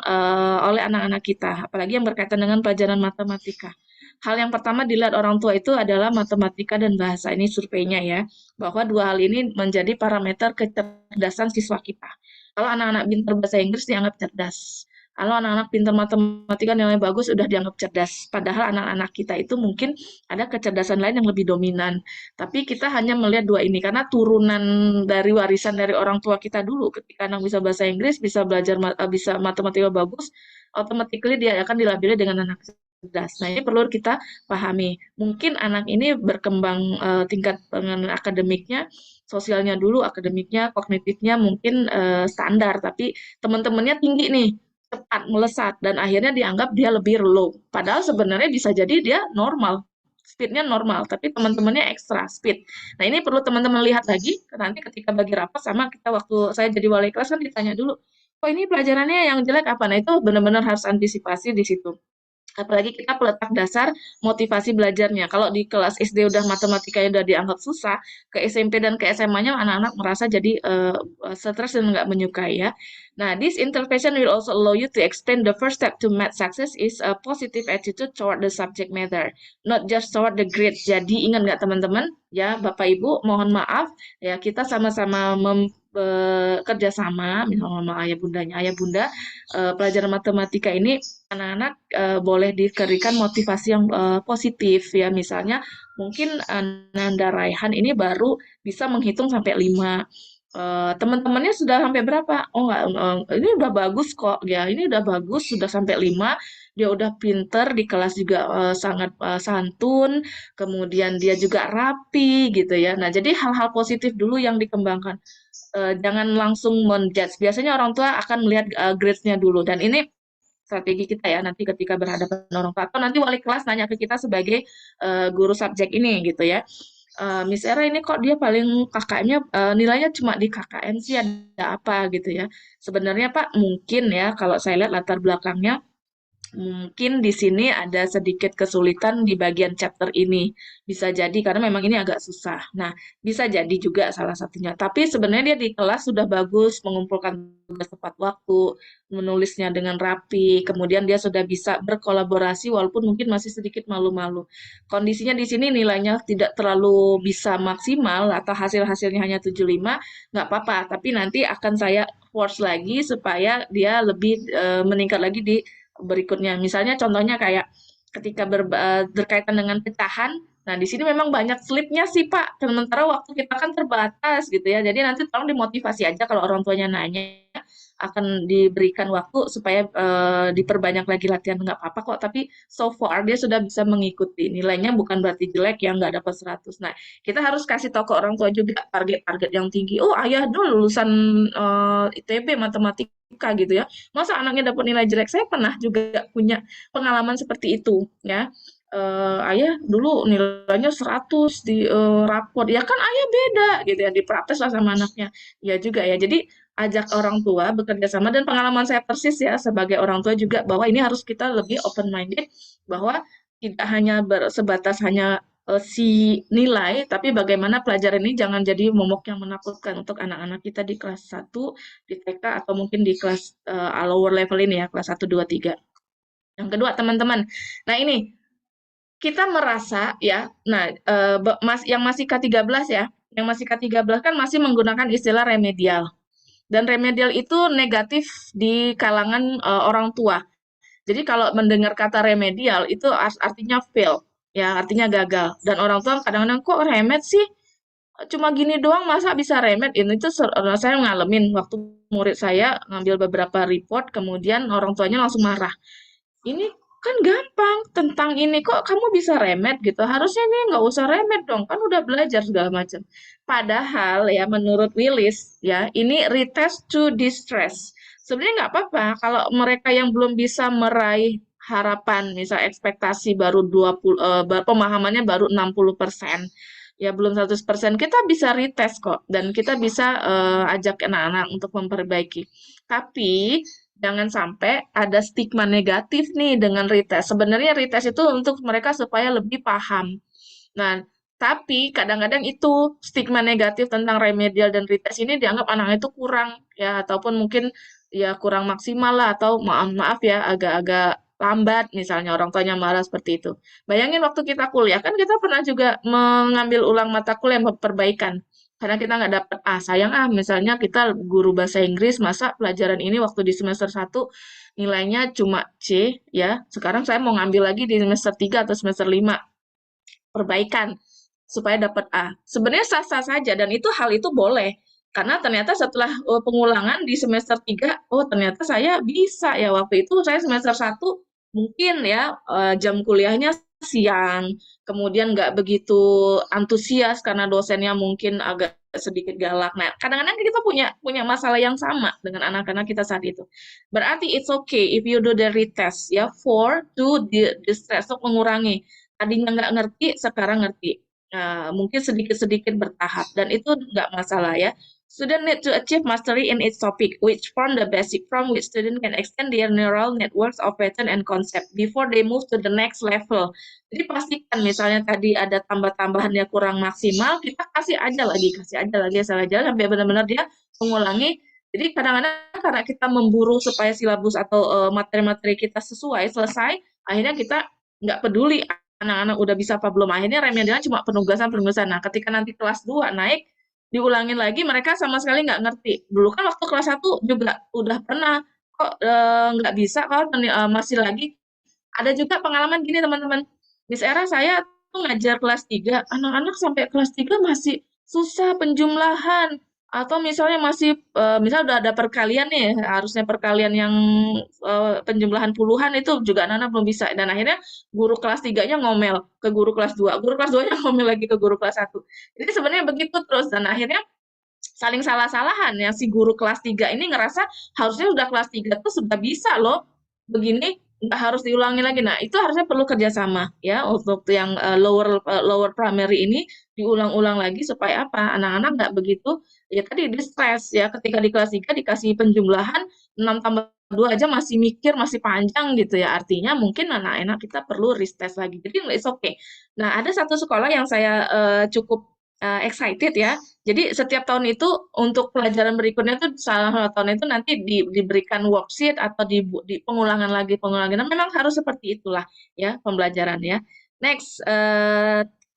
oleh anak-anak kita, apalagi yang berkaitan dengan pelajaran matematika. Hal yang pertama dilihat orang tua itu adalah matematika dan bahasa. Ini surveinya ya, bahwa dua hal ini menjadi parameter kecerdasan siswa kita. Kalau anak-anak pintar bahasa Inggris dianggap cerdas. Kalau anak-anak pintar matematika nilai bagus udah dianggap cerdas. Padahal anak-anak kita itu mungkin ada kecerdasan lain yang lebih dominan. Tapi kita hanya melihat dua ini karena turunan dari warisan dari orang tua kita dulu. Ketika anak bisa bahasa Inggris, bisa belajar bisa matematika bagus, automatically dia akan dilabeli dengan anak cerdas. Nah, ini perlu kita pahami. Mungkin anak ini berkembang tingkat pengen akademiknya, sosialnya dulu, akademiknya, kognitifnya mungkin standar, tapi teman-temannya tinggi nih, cepat melesat, dan akhirnya dianggap dia lebih low. Padahal sebenarnya bisa jadi dia normal, speednya normal, tapi teman-temannya ekstra speed. Nah, ini perlu teman-teman lihat lagi, nanti ketika bagi rapat sama kita waktu saya jadi wali kelas kan ditanya dulu, kok ini pelajarannya yang jelek apa? Nah, itu benar-benar harus antisipasi di situ. Apalagi kita peletak dasar motivasi belajarnya. Kalau di kelas SD udah matematikanya udah dianggap susah, ke SMP dan ke SMA-nya anak-anak merasa jadi stres dan nggak menyukai ya. Nah, this intervention will also allow you to explain the first step to math success is a positive attitude toward the subject matter, not just toward the grade. Jadi ingat nggak teman-teman? Ya, Bapak Ibu, mohon maaf ya kita sama-sama bekerja sama, misalnya sama ayah bundanya, ayah bunda, pelajaran matematika ini anak-anak boleh diberikan motivasi yang positif ya, misalnya mungkin Nanda Raihan ini baru bisa menghitung sampai 5. Teman-temannya sudah sampai berapa? Oh enggak, ini udah bagus kok ya, ini udah bagus, sudah sampai 5, dia udah pinter, di kelas juga sangat santun, kemudian dia juga rapi gitu ya. Nah, jadi hal-hal positif dulu yang dikembangkan. Jangan langsung menjudge. Biasanya orang tua akan melihat grades-nya dulu, dan ini strategi kita ya nanti ketika berhadapan orang tua, atau nanti wali kelas nanya ke kita sebagai guru subjek ini gitu ya. Miss Era ini kok dia paling KKM-nya nilainya cuma di KKM sih, ada apa gitu ya. Sebenarnya Pak mungkin ya kalau saya lihat latar belakangnya, mungkin di sini ada sedikit kesulitan di bagian chapter ini. Bisa jadi karena memang ini agak susah. Nah, bisa jadi juga salah satunya. Tapi sebenarnya dia di kelas sudah bagus mengumpulkan tugas tepat waktu, menulisnya dengan rapi, kemudian dia sudah bisa berkolaborasi walaupun mungkin masih sedikit malu-malu. Kondisinya di sini nilainya tidak terlalu bisa maksimal atau hasil-hasilnya hanya 75, nggak apa-apa. Tapi nanti akan saya force lagi supaya dia lebih meningkat lagi di berikutnya. Misalnya contohnya kayak ketika berkaitan dengan pecahan, nah di sini memang banyak slipnya sih Pak, sementara waktu kita kan terbatas gitu ya. Jadi nanti tolong dimotivasi aja kalau orang tuanya nanya, akan diberikan waktu supaya diperbanyak lagi latihan, nggak apa-apa kok. Tapi so far dia sudah bisa mengikuti, nilainya bukan berarti jelek yang nggak dapat 100. Nah, kita harus kasih tahu ke orang tua juga target-target yang tinggi. Oh, ayah dulu lulusan ITB matematika gitu ya. Masa anaknya dapat nilai jelek? Saya pernah juga punya pengalaman seperti itu ya. Ayah dulu nilainya 100 di raport. Ya kan ayah beda gitu ya, diprotes lah sama anaknya. Ya juga ya. Jadi ajak orang tua bekerja sama, dan pengalaman saya persis ya sebagai orang tua juga, bahwa ini harus kita lebih open minded, bahwa tidak hanya sebatas hanya si nilai, tapi bagaimana pelajaran ini jangan jadi momok yang menakutkan untuk anak-anak kita di kelas 1, di TK, atau mungkin di kelas lower level ini ya, kelas 1, 2, 3. Yang kedua, teman-teman. Nah, ini kita merasa ya, nah yang masih K13 ya, yang masih K13 kan masih menggunakan istilah remedial. Dan remedial itu negatif di kalangan orang tua. Jadi kalau mendengar kata remedial itu artinya fail, ya artinya gagal. Dan orang tua kadang-kadang, kok remed sih? Cuma gini doang masa bisa remed? Ini tuh saya ngalamin waktu murid saya ngambil beberapa report, kemudian orang tuanya langsung marah. Ini kan gampang, tentang ini kok kamu bisa remed gitu. Harusnya ini nggak usah remed dong, kan udah belajar segala macam. Padahal ya menurut Willis ya, ini retest to distress. Sebenarnya nggak apa-apa kalau mereka yang belum bisa meraih harapan, misal ekspektasi baru 20, pemahamannya baru 60%. Ya belum 100%, kita bisa retest kok, dan kita bisa ajak anak-anak untuk memperbaiki. Tapi jangan sampai ada stigma negatif nih dengan retest. Sebenarnya retest itu untuk mereka supaya lebih paham. Nah, tapi kadang-kadang itu stigma negatif tentang remedial dan retest ini dianggap anak itu kurang ya, ataupun mungkin ya kurang maksimal lah, atau maaf ya agak-agak lambat, misalnya orang tuanya marah seperti itu. Bayangin waktu kita kuliah kan kita pernah juga mengambil ulang mata kuliah perbaikan karena kita nggak dapat A. Sayang misalnya kita guru bahasa Inggris, masa pelajaran ini waktu di semester 1 nilainya cuma C ya. Sekarang saya mau ngambil lagi di semester 3 atau semester 5 perbaikan supaya dapat A. Sebenarnya sah-sah saja, dan hal itu boleh. Karena ternyata setelah pengulangan di semester 3, oh ternyata saya bisa ya, waktu itu saya semester 1 mungkin ya jam kuliahnya siang, kemudian nggak begitu antusias karena dosennya mungkin agak sedikit galak. Nah, kadang-kadang kita punya masalah yang sama dengan anak-anak kita saat itu. Berarti it's okay if you do the retest ya, for to distress, untuk mengurangi. Tadinya nggak ngerti, sekarang ngerti. Mungkin sedikit-sedikit bertahap, dan itu nggak masalah ya. Student need to achieve mastery in its topic, which form the basic from which student can extend their neural networks of pattern and concept before they move to the next level. Jadi pastikan misalnya tadi ada tambah-tambahannya kurang maksimal, kita kasih aja lagi sampai benar-benar dia mengulangi. Jadi kadang-kadang karena kita memburu supaya silabus atau materi-materi kita selesai, akhirnya kita nggak peduli anak-anak udah bisa apa belum. Akhirnya remedialnya cuma penugasan. Nah, ketika nanti kelas 2 naik, diulangin lagi, mereka sama sekali nggak ngerti. Dulu kan waktu kelas 1 juga udah pernah, kok nggak bisa, kalau masih lagi. Ada juga pengalaman gini teman-teman, Miss Era saya tuh ngajar kelas 3, anak-anak sampai kelas 3 masih susah penjumlahan, atau misalnya masih, misal udah ada perkalian nih, harusnya perkalian yang penjumlahan puluhan itu juga anak-anak belum bisa, dan akhirnya guru kelas 3-nya ngomel ke guru kelas 2, guru kelas 2-nya ngomel lagi ke guru kelas 1. Jadi sebenarnya begitu terus, dan akhirnya saling salah-salahan ya, si guru kelas 3 ini ngerasa harusnya udah kelas 3 tuh sudah bisa loh begini, nggak harus diulangi lagi. Nah, itu harusnya perlu kerjasama ya, untuk yang lower primary ini diulang-ulang lagi supaya apa? Anak-anak nggak begitu ya tadi di stres ya, ketika di kelas 3 dikasih penjumlahan 6 tambah 2 aja masih mikir, masih panjang gitu ya. Artinya mungkin anak-anak kita perlu retest lagi. Jadi it's okay. Nah, ada satu sekolah yang saya cukup excited ya. Jadi setiap tahun itu untuk pelajaran berikutnya tuh salah satu tahun itu nanti diberikan worksheet atau di pengulangan lagi. Nah, memang harus seperti itulah ya pembelajaran ya. Next,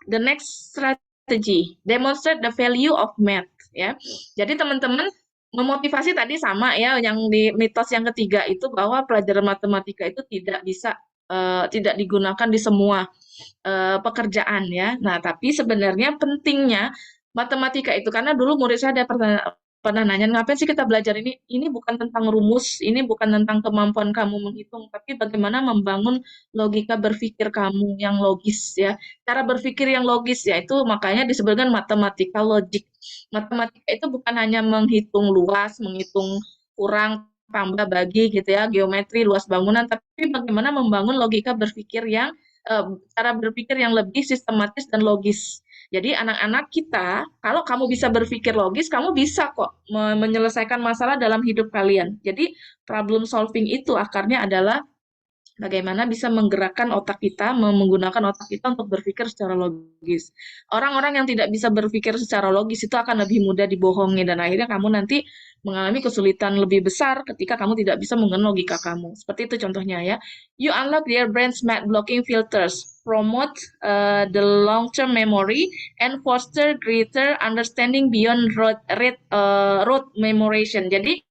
the next strategy, demonstrate the value of math ya. Jadi teman-teman memotivasi tadi sama ya, yang di mitos yang ketiga itu bahwa pelajaran matematika itu tidak digunakan di semua pekerjaan ya. Nah, tapi sebenarnya pentingnya matematika itu, karena dulu murid saya ada pernah nanya, ngapain sih kita belajar ini? Ini bukan tentang rumus, ini bukan tentang kemampuan kamu menghitung, tapi bagaimana membangun logika berpikir kamu yang logis ya. Cara berpikir yang logis ya, itu makanya disebutkan matematika logik. Matematika itu bukan hanya menghitung luas, menghitung kurang, tambah, bagi gitu ya, geometri, luas bangunan, tapi bagaimana membangun logika berpikir yang cara berpikir yang lebih sistematis dan logis. Jadi anak-anak kita, kalau kamu bisa berpikir logis, kamu bisa kok menyelesaikan masalah dalam hidup kalian. Jadi problem solving itu akarnya adalah bagaimana bisa menggerakkan otak kita, menggunakan otak kita untuk berpikir secara logis. Orang-orang yang tidak bisa berpikir secara logis itu akan lebih mudah dibohongi dan akhirnya kamu nanti mengalami kesulitan lebih besar ketika kamu tidak bisa menggunakan logika kamu. Seperti itu contohnya ya. You unlock their brain's math blocking filters, promote the long-term memory, and foster greater understanding beyond rote memorization. Jadi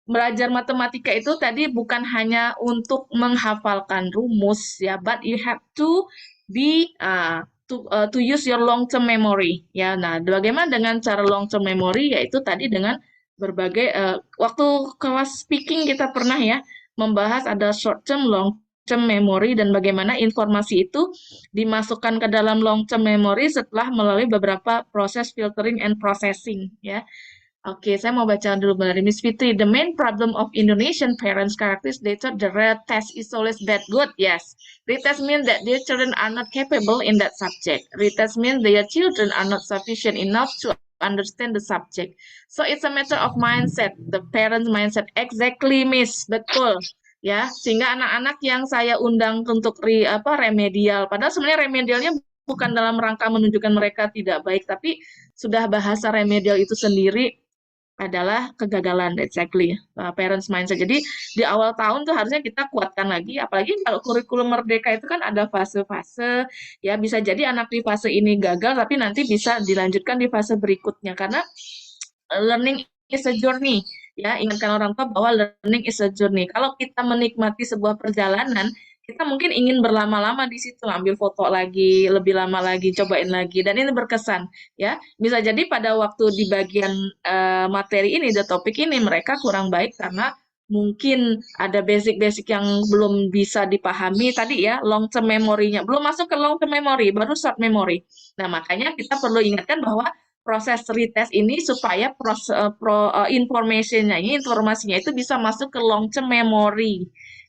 belajar matematika itu tadi bukan hanya untuk menghafalkan rumus ya, but you have to be to use your long term memory ya. Nah, bagaimana dengan cara long term memory yaitu tadi dengan berbagai waktu kelas speaking kita pernah ya membahas ada short term, long term memory dan bagaimana informasi itu dimasukkan ke dalam long term memory setelah melalui beberapa proses filtering and processing ya. Oke, saya mau baca dulu dari Miss Fitri. The main problem of Indonesian parents characterize data the retest is always that good. Yes, retest means that their children are not capable in that subject. Retest means their children are not sufficient enough to understand the subject. So it's a matter of mindset, the parents' mindset. Exactly, Miss. Betul. Ya, sehingga anak-anak yang saya undang untuk remedial, padahal sebenarnya remedialnya bukan dalam rangka menunjukkan mereka tidak baik, tapi sudah bahasa remedial itu sendiri adalah kegagalan, exactly, parents mindset. Jadi di awal tahun tuh harusnya kita kuatkan lagi, apalagi kalau kurikulum merdeka itu kan ada fase-fase, ya bisa jadi anak di fase ini gagal, tapi nanti bisa dilanjutkan di fase berikutnya, karena learning is a journey, ya ingatkan orang tua bahwa learning is a journey. Kalau kita menikmati sebuah perjalanan, kita mungkin ingin berlama-lama di situ, ambil foto lagi, lebih lama lagi, cobain lagi, dan ini berkesan, ya. Bisa jadi pada waktu di bagian materi ini, the topik ini, mereka kurang baik karena mungkin ada basic-basic yang belum bisa dipahami tadi ya, long term memory-nya. Belum masuk ke long term memory, baru short memory. Nah, makanya kita perlu ingatkan bahwa proses retest ini supaya informasinya itu bisa masuk ke long term memory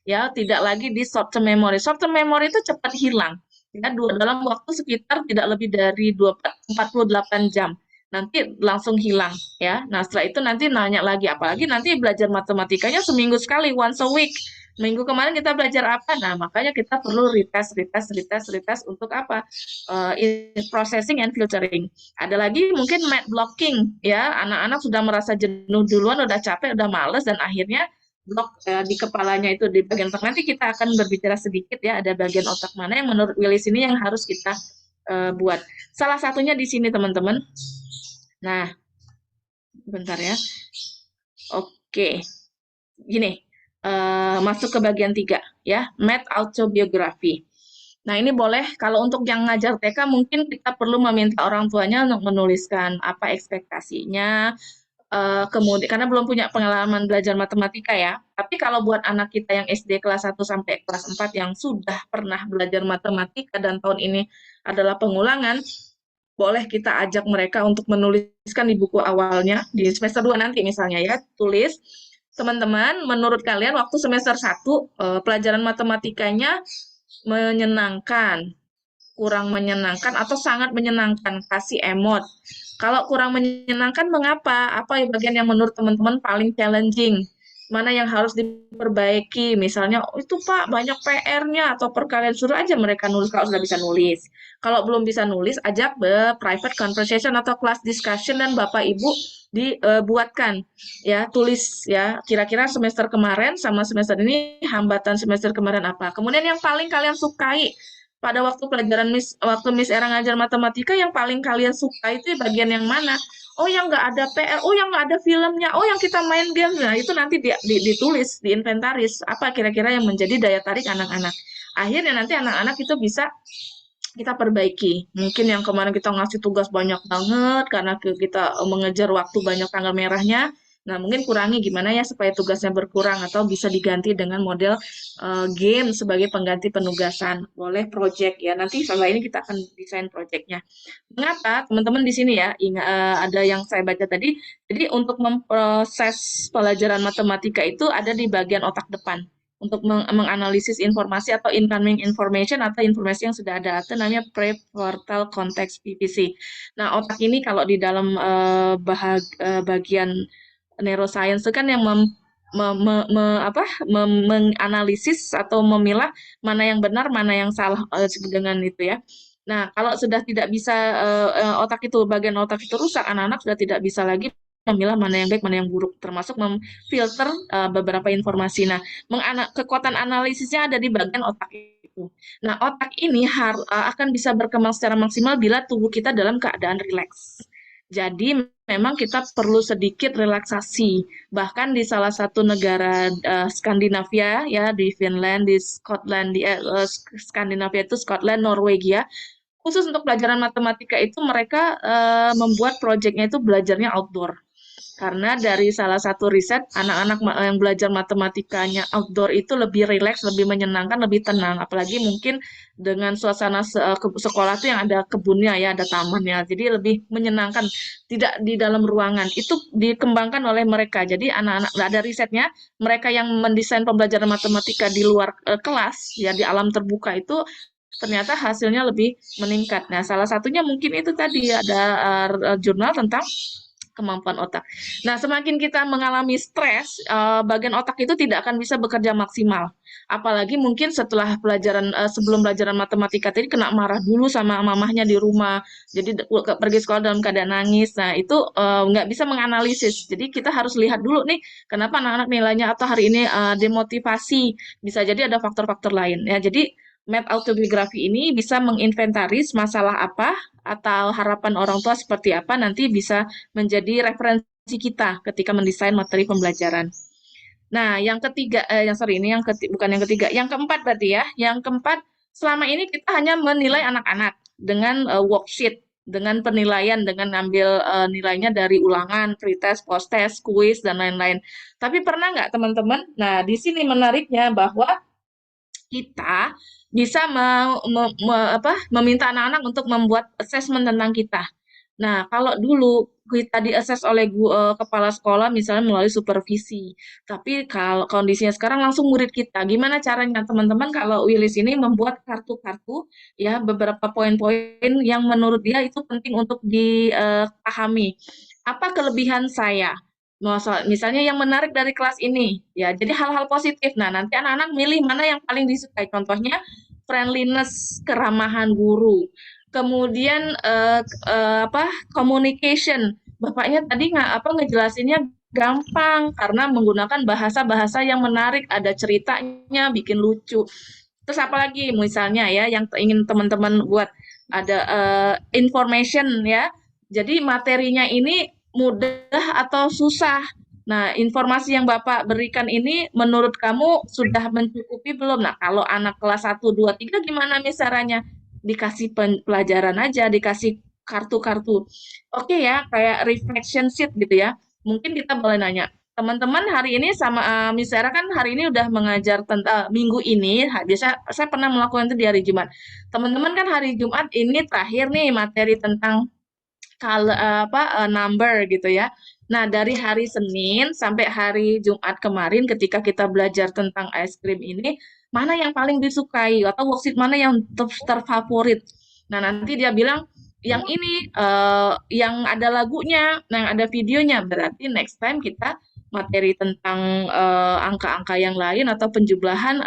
ya, tidak lagi di short term memory. Short term memory itu cepat hilang ya, dalam waktu sekitar tidak lebih dari 48 jam nanti langsung hilang ya. Nah, setelah itu nanti nanya lagi, apalagi nanti belajar matematikanya seminggu sekali, once a week. Minggu kemarin kita belajar apa? Nah, makanya kita perlu retest untuk apa? Processing and filtering. Ada lagi mungkin math blocking ya, anak-anak sudah merasa jenuh duluan, udah capek, udah males, dan akhirnya blok di kepalanya itu di bagian otak. Nanti kita akan berbicara sedikit ya, ada bagian otak mana yang menurut Willis ini yang harus kita buat. Salah satunya di sini teman-teman. Nah, bentar ya. Oke, gini, masuk ke bagian 3 ya, math autobiography. Nah, ini boleh kalau untuk yang ngajar TK mungkin kita perlu meminta orang tuanya untuk menuliskan apa ekspektasinya, kemudian karena belum punya pengalaman belajar matematika ya. Tapi kalau buat anak kita yang SD kelas 1 sampai kelas 4 yang sudah pernah belajar matematika dan tahun ini adalah pengulangan, boleh kita ajak mereka untuk menuliskan di buku awalnya di semester 2 nanti misalnya ya, tulis teman-teman, menurut kalian waktu semester 1 pelajaran matematikanya menyenangkan, kurang menyenangkan, atau sangat menyenangkan, kasih emot. Kalau kurang menyenangkan, mengapa? Apa bagian yang menurut teman-teman paling challenging? Mana yang harus diperbaiki? Misalnya, oh, itu Pak, banyak PR-nya, atau perkalian, suruh aja mereka nulis kalau sudah bisa nulis. Kalau belum bisa nulis, ajak private conversation atau class discussion, dan Bapak Ibu dibuatkan ya, tulis ya, kira-kira semester kemarin sama semester ini, hambatan semester kemarin apa. Kemudian yang paling kalian sukai pada waktu pelajaran waktu Miss Era ngajar matematika, yang paling kalian suka itu bagian yang mana? Oh, yang nggak ada PR, oh yang nggak ada filmnya, oh yang kita main game. Nah, itu nanti ditulis, diinventaris, apa kira-kira yang menjadi daya tarik anak-anak. Akhirnya nanti anak-anak itu bisa kita perbaiki. Mungkin yang kemarin kita ngasih tugas banyak banget, karena kita mengejar waktu banyak tanggal merahnya. Nah, mungkin kurangi gimana ya supaya tugasnya berkurang, atau bisa diganti dengan model game sebagai pengganti penugasan. Boleh project ya, nanti setelah ini kita akan desain projectnya. Mengapa? Teman-teman di sini ya, ada yang saya baca tadi, jadi untuk memproses pelajaran matematika itu ada di bagian otak depan. untuk menganalisis informasi atau incoming information atau informasi yang sudah ada, itu namanya prefrontal cortex PPC. Nah, otak ini kalau di dalam bagian neuroscience itu kan yang menganalisis atau memilah mana yang benar, mana yang salah dengan itu ya. Nah, kalau sudah tidak bisa bagian otak itu rusak, anak-anak sudah tidak bisa lagi memilah mana yang baik, mana yang buruk, termasuk memfilter beberapa informasi. Nah, kekuatan analisisnya ada di bagian otak itu. Nah, otak ini akan bisa berkembang secara maksimal bila tubuh kita dalam keadaan rileks. Jadi memang kita perlu sedikit relaksasi. Bahkan di salah satu negara Skandinavia ya, di Finland, di Scotland, di Skandinavia itu Scotland, Norwegia, khusus untuk pelajaran matematika itu mereka membuat proyeknya itu belajarnya outdoor. Karena dari salah satu riset, anak-anak yang belajar matematikanya outdoor itu lebih rileks, lebih menyenangkan, lebih tenang. Apalagi mungkin dengan suasana sekolah itu yang ada kebunnya ya, ada tamannya. Jadi lebih menyenangkan, tidak di dalam ruangan. Itu dikembangkan oleh mereka. Jadi anak-anak, ada risetnya, mereka yang mendesain pembelajaran matematika di luar kelas, ya di alam terbuka itu, ternyata hasilnya lebih meningkat. Nah, salah satunya mungkin itu tadi ada jurnal tentang kemampuan otak. Nah, semakin kita mengalami stres, bagian otak itu tidak akan bisa bekerja maksimal. Apalagi mungkin setelah sebelum pelajaran matematika tadi kena marah dulu sama mamahnya di rumah, jadi pergi sekolah dalam keadaan nangis. Nah, itu nggak bisa menganalisis. Jadi kita harus lihat dulu nih, kenapa anak-anak nilainya atau hari ini demotivasi. Bisa jadi ada faktor-faktor lain. Ya, jadi map autobiografi ini bisa menginventaris masalah apa atau harapan orang tua seperti apa, nanti bisa menjadi referensi kita ketika mendesain materi pembelajaran. Nah, yang ketiga, bukan yang ketiga, yang keempat berarti ya. Yang keempat, selama ini kita hanya menilai anak-anak dengan worksheet, dengan penilaian, dengan ngambil nilainya dari ulangan, pretest, post-test, kuis, dan lain-lain. Tapi pernah nggak teman-teman? Nah, di sini menariknya bahwa kita bisa meminta anak-anak untuk membuat assessment tentang kita. Nah, kalau dulu kita di-assess oleh kepala sekolah misalnya melalui supervisi. Tapi kalau kondisinya sekarang langsung murid kita. Gimana caranya teman-teman kalau Willis ini membuat kartu-kartu ya beberapa poin-poin yang menurut dia itu penting untuk dipahami. Apa kelebihan saya? Misalnya yang menarik dari kelas ini, ya. Jadi hal-hal positif. Nah, nanti anak-anak milih mana yang paling disukai. Contohnya friendliness, keramahan guru. Kemudian communication. Bapaknya tadi ngejelasinnya gampang karena menggunakan bahasa-bahasa yang menarik, ada ceritanya, bikin lucu. Terus apalagi misalnya ya yang ingin teman-teman buat ada information ya. Jadi materinya ini mudah atau susah. Nah, informasi yang Bapak berikan ini menurut kamu sudah mencukupi belum? Nah, kalau anak kelas 1, 2, 3 gimana caranya? Dikasih pelajaran aja, dikasih kartu-kartu. Oke ya, kayak reflection sheet gitu ya. Mungkin kita boleh nanya, teman-teman hari ini sama Miss Sarah kan hari ini udah mengajar tentang minggu ini, biasa saya pernah melakukan itu di hari Jumat. Teman-teman kan hari Jumat ini terakhir nih materi tentang number gitu ya. Nah, dari hari Senin sampai hari Jumat kemarin ketika kita belajar tentang es krim ini, mana yang paling disukai atau worksheet mana yang terfavorit. Nah, nanti dia bilang yang ini yang ada lagunya, yang ada videonya. Berarti next time kita materi tentang angka-angka yang lain atau penjumlahan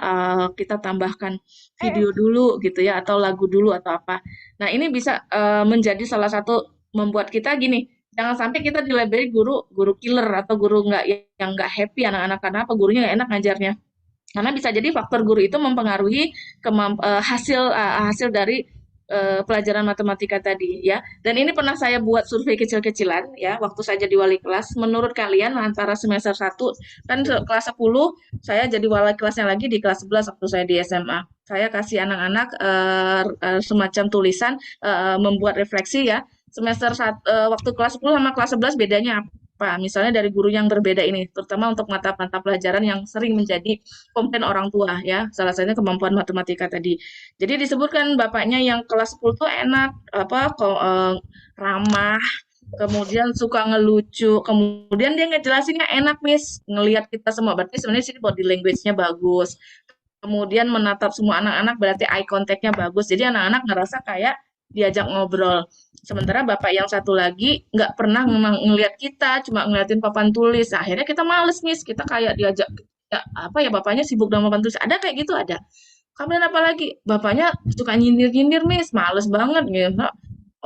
kita tambahkan video dulu gitu ya atau lagu dulu atau apa. Nah, ini bisa menjadi salah satu membuat kita gini, jangan sampai kita dilabeli guru killer atau guru yang nggak happy anak-anak karena apa gurunya nggak enak ngajarnya. Karena bisa jadi faktor guru itu mempengaruhi hasil dari pelajaran matematika tadi ya. Dan ini pernah saya buat survei kecil-kecilan ya waktu saya jadi wali kelas. Menurut kalian antara semester 1 kan kelas 10 saya jadi wali kelasnya lagi di kelas 11 waktu saya di SMA. Saya kasih anak-anak semacam tulisan membuat refleksi ya. Semester waktu kelas 10 sama kelas 11 bedanya apa? Misalnya dari guru yang berbeda ini, terutama untuk mata-mata pelajaran yang sering menjadi komplain orang tua ya. Salah satunya kemampuan matematika tadi. Jadi disebutkan bapaknya yang kelas 10 tuh enak ramah, kemudian suka ngelucu, kemudian dia ngejelasinnya enak, Miss, ngelihat kita semua. Berarti sebenarnya sini body language-nya bagus. Kemudian menatap semua anak-anak berarti eye contact-nya bagus. Jadi anak-anak ngerasa kayak diajak ngobrol. Sementara bapak yang satu lagi nggak pernah ngelihat kita, cuma ngeliatin papan tulis. Nah, akhirnya kita males, Miss. Kita kayak diajak, ya, apa ya, bapaknya sibuk dengan papan tulis. Ada kayak gitu, ada. Kemudian apa lagi? Bapaknya suka nyindir-nyindir, Miss. Males banget gitu.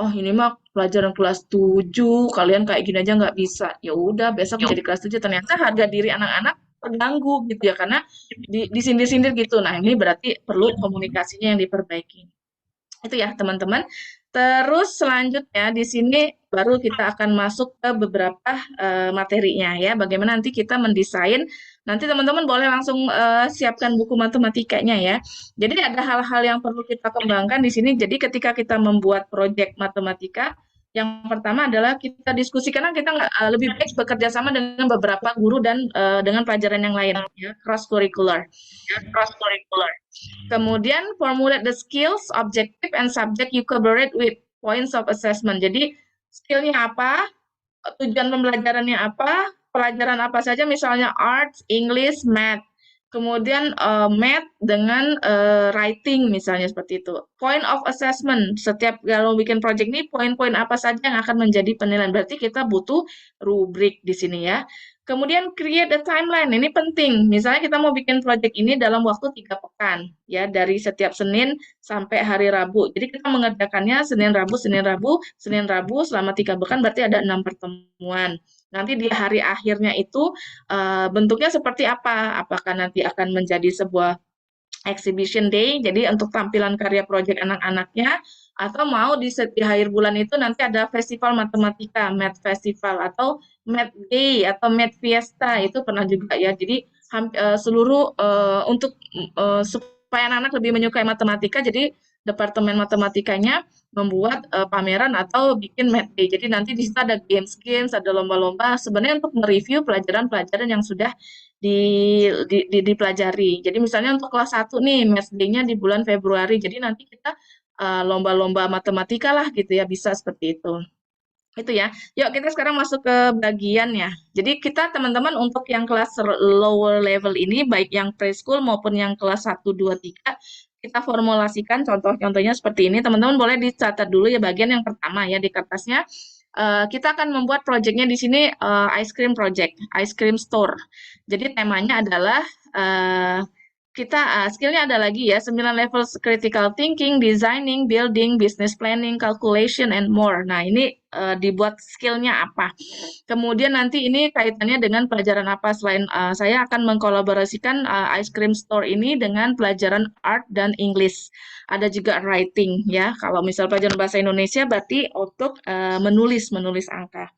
Oh, ini mah pelajaran kelas 7, kalian kayak gini aja nggak bisa. Ya udah, besok jadi kelas 7. Ternyata harga diri anak-anak terganggu gitu ya, karena disindir-sindir gitu. Nah, ini berarti perlu komunikasinya yang diperbaiki. Itu ya, teman-teman. Terus selanjutnya di sini baru kita akan masuk ke beberapa materinya ya. Bagaimana nanti kita mendesain. Nanti teman-teman boleh langsung siapkan buku matematikanya ya. Jadi ada hal-hal yang perlu kita kembangkan di sini. Jadi ketika kita membuat proyek matematika, yang pertama adalah kita diskusi karena kita nggak lebih baik bekerja sama dengan beberapa guru dan dengan pelajaran yang lain ya, cross curricular. Kemudian formulate the skills, objective, and subject you collaborate with points of assessment. Jadi skillnya apa, tujuan pembelajarannya apa, pelajaran apa saja, misalnya arts, English, math. Kemudian math dengan writing misalnya seperti itu. Point of assessment, setiap kalau bikin project ini poin-poin apa saja yang akan menjadi penilaian. Berarti kita butuh rubrik di sini ya. Kemudian create a timeline, ini penting. Misalnya kita mau bikin project ini dalam waktu 3 pekan, ya, dari setiap Senin sampai hari Rabu. Jadi kita mengerjakannya Senin, Rabu, Senin, Rabu, Senin, Rabu selama 3 pekan, berarti ada 6 pertemuan. Nanti di hari akhirnya itu bentuknya seperti apa? Apakah nanti akan menjadi sebuah exhibition day, jadi untuk tampilan karya proyek anak-anaknya, atau mau di akhir bulan itu nanti ada festival matematika, math festival, atau math day, atau math fiesta, itu pernah juga ya. Jadi seluruh untuk supaya anak-anak lebih menyukai matematika, jadi departemen matematikanya membuat pameran atau bikin math day. Jadi nanti di situ ada games-games, ada lomba-lomba, sebenarnya untuk mereview pelajaran-pelajaran yang sudah dipelajari. Jadi misalnya untuk kelas 1 nih, Math Day-nya di bulan Februari. Jadi nanti kita lomba-lomba matematika lah gitu ya, bisa seperti itu. Itu ya. Yuk kita sekarang masuk ke bagiannya. Jadi kita teman-teman untuk yang kelas lower level ini, baik yang preschool maupun yang kelas 1, 2, 3, kita formulasikan contoh-contohnya seperti ini. Teman-teman boleh dicatat dulu ya bagian yang pertama ya di kertasnya. Kita akan membuat proyeknya di sini ice cream project, ice cream store. Jadi temanya adalah kita skillnya ada lagi ya, 9 levels critical thinking, designing, building, business planning, calculation, and more. Nah, ini dibuat skillnya apa. Kemudian nanti ini kaitannya dengan pelajaran apa, selain saya akan mengkolaborasikan ice cream store ini dengan pelajaran art dan English. Ada juga writing ya, kalau misal pelajaran bahasa Indonesia berarti untuk menulis angka.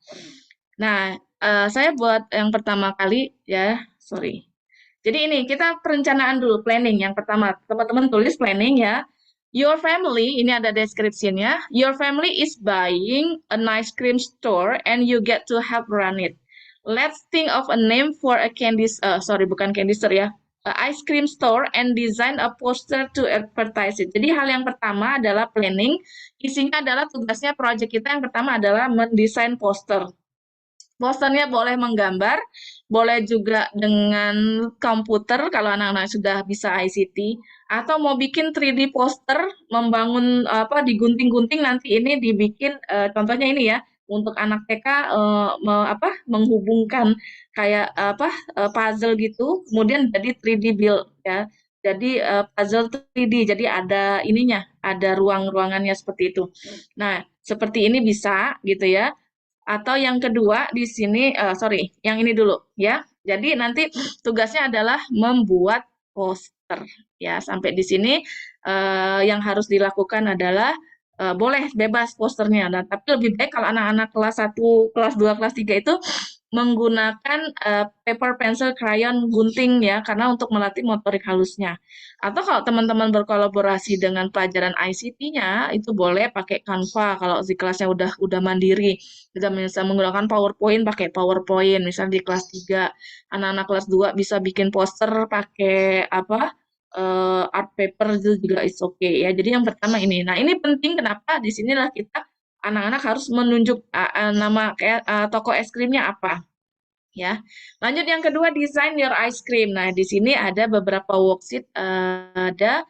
Nah, saya buat yang pertama kali ya, sorry. Jadi ini kita perencanaan dulu, planning. Yang pertama, teman-teman tulis planning ya. Your family, ini ada deskripsinya. Your family is buying an ice cream store and you get to help run it. Let's think of a name for a bukan candy store ya. A ice cream store and design a poster to advertise it. Jadi hal yang pertama adalah planning. Isinya adalah tugasnya project kita yang pertama adalah mendesain poster. Posternya boleh menggambar, boleh juga dengan komputer kalau anak-anak sudah bisa ICT, atau mau bikin 3D poster, membangun digunting-gunting nanti ini dibikin contohnya ini ya, untuk anak TK menghubungkan kayak puzzle gitu, kemudian jadi 3D build ya. Jadi puzzle 3D, jadi ada ininya, ada ruang-ruangannya seperti itu. Nah, seperti ini bisa gitu ya. Atau yang kedua di sini, yang ini dulu ya. Jadi nanti tugasnya adalah membuat poster ya. Sampai di sini yang harus dilakukan adalah boleh bebas posternya. Nah, tapi lebih baik kalau anak-anak kelas 1, kelas 2, kelas 3 itu menggunakan paper, pencil, crayon, gunting ya, karena untuk melatih motorik halusnya. Atau kalau teman-teman berkolaborasi dengan pelajaran ICT-nya, itu boleh pakai Canva kalau di kelasnya udah mandiri. Kita bisa menggunakan PowerPoint, pakai PowerPoint. Misalnya di kelas 3, anak-anak kelas 2 bisa bikin poster pakai art paper, itu juga is okay ya. Jadi yang pertama ini. Nah, ini penting kenapa? Di sinilah kita anak-anak harus menunjuk nama toko es krimnya apa. Ya, lanjut yang kedua, design your ice cream. Nah, di sini ada beberapa worksheet, ada